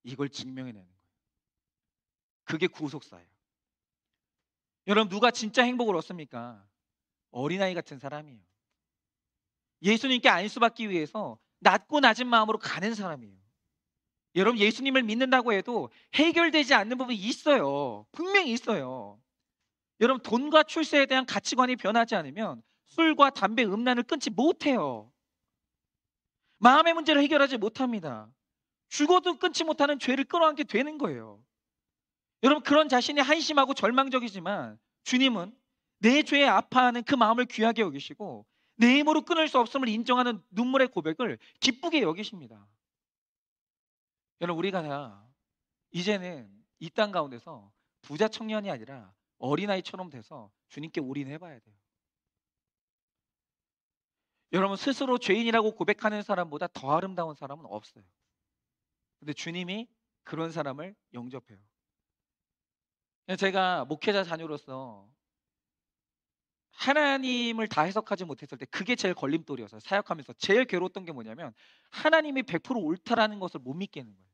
이걸 증명해내는 거예요. 그게 구속사예요. 여러분 누가 진짜 행복을 얻습니까? 어린아이 같은 사람이에요. 예수님께 안수받기 위해서 낮고 낮은 마음으로 가는 사람이에요. 여러분 예수님을 믿는다고 해도 해결되지 않는 부분이 있어요. 분명히 있어요. 여러분 돈과 출세에 대한 가치관이 변하지 않으면 술과 담배, 음란을 끊지 못해요. 마음의 문제를 해결하지 못합니다. 죽어도 끊지 못하는 죄를 끌어안게 되는 거예요. 여러분 그런 자신이 한심하고 절망적이지만 주님은 내 죄에 아파하는 그 마음을 귀하게 여기시고 내 힘으로 끊을 수 없음을 인정하는 눈물의 고백을 기쁘게 여기십니다. 여러분 우리가 다 이제는 이 땅 가운데서 부자 청년이 아니라 어린아이처럼 돼서 주님께 올인해봐야 돼요. 여러분 스스로 죄인이라고 고백하는 사람보다 더 아름다운 사람은 없어요. 근데 주님이 그런 사람을 영접해요. 제가 목회자 자녀로서 하나님을 다 해석하지 못했을 때 그게 제일 걸림돌이었어요. 사역하면서 제일 괴로웠던 게 뭐냐면 하나님이 100% 옳다라는 것을 못 믿겠는 거예요.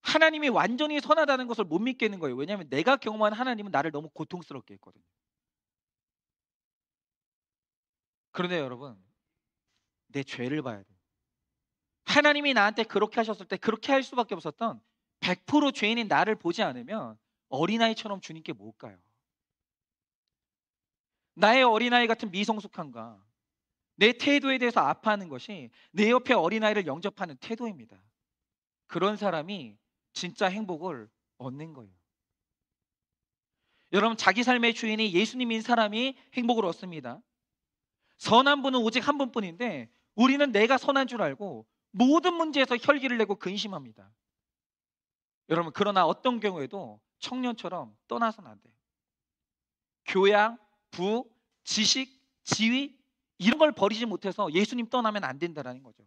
하나님이 완전히 선하다는 것을 못 믿겠는 거예요. 왜냐하면 내가 경험한 하나님은 나를 너무 고통스럽게 했거든요. 그런데 여러분 내 죄를 봐야 돼요. 하나님이 나한테 그렇게 하셨을 때 그렇게 할 수밖에 없었던 100% 죄인인 나를 보지 않으면 어린아이처럼 주님께 못 가요. 나의 어린아이 같은 미성숙함과 내 태도에 대해서 아파하는 것이 내 옆에 어린아이를 영접하는 태도입니다. 그런 사람이 진짜 행복을 얻는 거예요. 여러분 자기 삶의 주인이 예수님인 사람이 행복을 얻습니다. 선한 분은 오직 한 분뿐인데 우리는 내가 선한 줄 알고 모든 문제에서 혈기를 내고 근심합니다. 여러분 그러나 어떤 경우에도 청년처럼 떠나서는 안 돼요. 교양, 부, 지식, 지위 이런 걸 버리지 못해서 예수님 떠나면 안 된다는 거죠.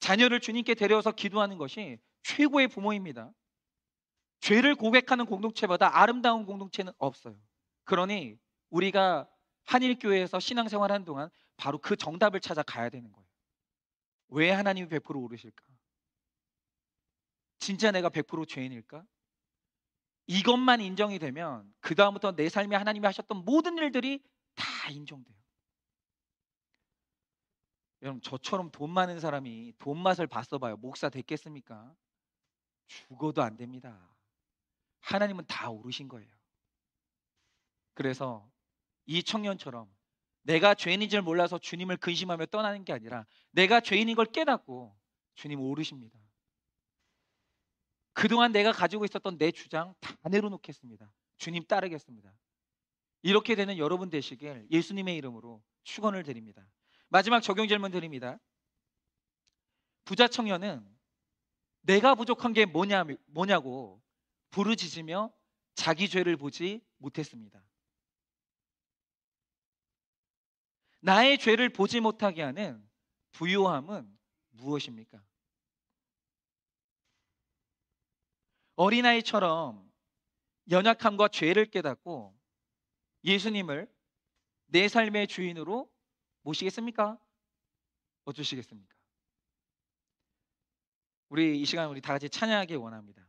자녀를 주님께 데려와서 기도하는 것이 최고의 부모입니다. 죄를 고백하는 공동체보다 아름다운 공동체는 없어요. 그러니 우리가 한일교회에서 신앙생활하는 동안 바로 그 정답을 찾아 가야 되는 거예요. 왜 하나님이 100% 오르실까? 진짜 내가 100% 죄인일까? 이것만 인정이 되면 그 다음부터 내 삶에 하나님이 하셨던 모든 일들이 다 인정돼요. 여러분 저처럼 돈 많은 사람이 돈 맛을 봤어 봐요. 목사 됐겠습니까? 죽어도 안 됩니다. 하나님은 다 오르신 거예요. 그래서 이 청년처럼 내가 죄인인 줄 몰라서 주님을 근심하며 떠나는 게 아니라 내가 죄인인 걸 깨닫고 주님 오르십니다. 그동안 내가 가지고 있었던 내 주장 다 내려놓겠습니다. 주님 따르겠습니다. 이렇게 되는 여러분 되시길 예수님의 이름으로 축원을 드립니다. 마지막 적용 질문 드립니다. 부자 청년은 내가 부족한 게 뭐냐고 부르짖으며 자기 죄를 보지 못했습니다. 나의 죄를 보지 못하게 하는 부요함은 무엇입니까? 어린아이처럼 연약함과 죄를 깨닫고 예수님을 내 삶의 주인으로 모시겠습니까? 어쩌시겠습니까? 우리 이 시간 우리 다 같이 찬양하기 원합니다.